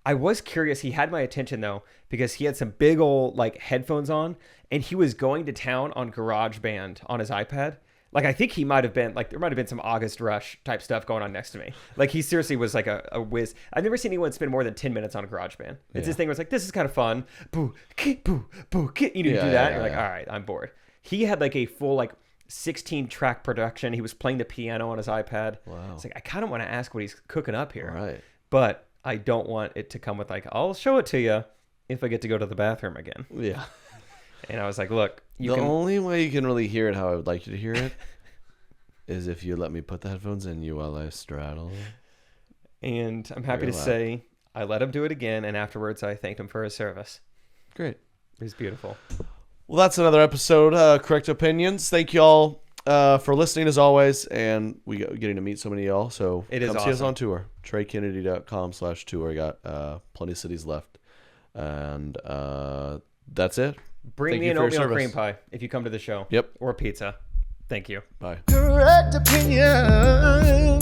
I was curious. He had my attention though, because he had some big old headphones on, and he was going to town on GarageBand on his iPad. I think he might have been there might have been some August Rush type stuff going on next to me. He seriously was like a whiz. I've never seen anyone spend more than 10 minutes on GarageBand. It's this thing where it's like, this is kind of fun. Boo, kit, boo, boo, kit. You do that. Yeah, you're like, all right, I'm bored. He had a full 16-track production. He was playing the piano on his iPad. Wow. It's I kind of want to ask what he's cooking up here. Right. But I don't want it to come with I'll show it to you if I get to go to the bathroom again. Yeah. And I was like, look, only way you can really hear it how I would like you to hear it is if you let me put the headphones in you while I straddle. And I'm happy to say I let him do it again, and afterwards I thanked him for his service. Great. It was beautiful. Well, that's another episode, Correct Opinions. Thank y'all for listening as always, and we getting to meet so many of y'all. So come see us on tour. TreyKennedy.com/tour. I got plenty of cities left, and that's it. Bring me an oatmeal cream pie if you come to the show. Yep. Or pizza. Thank you. Bye. Correct opinion.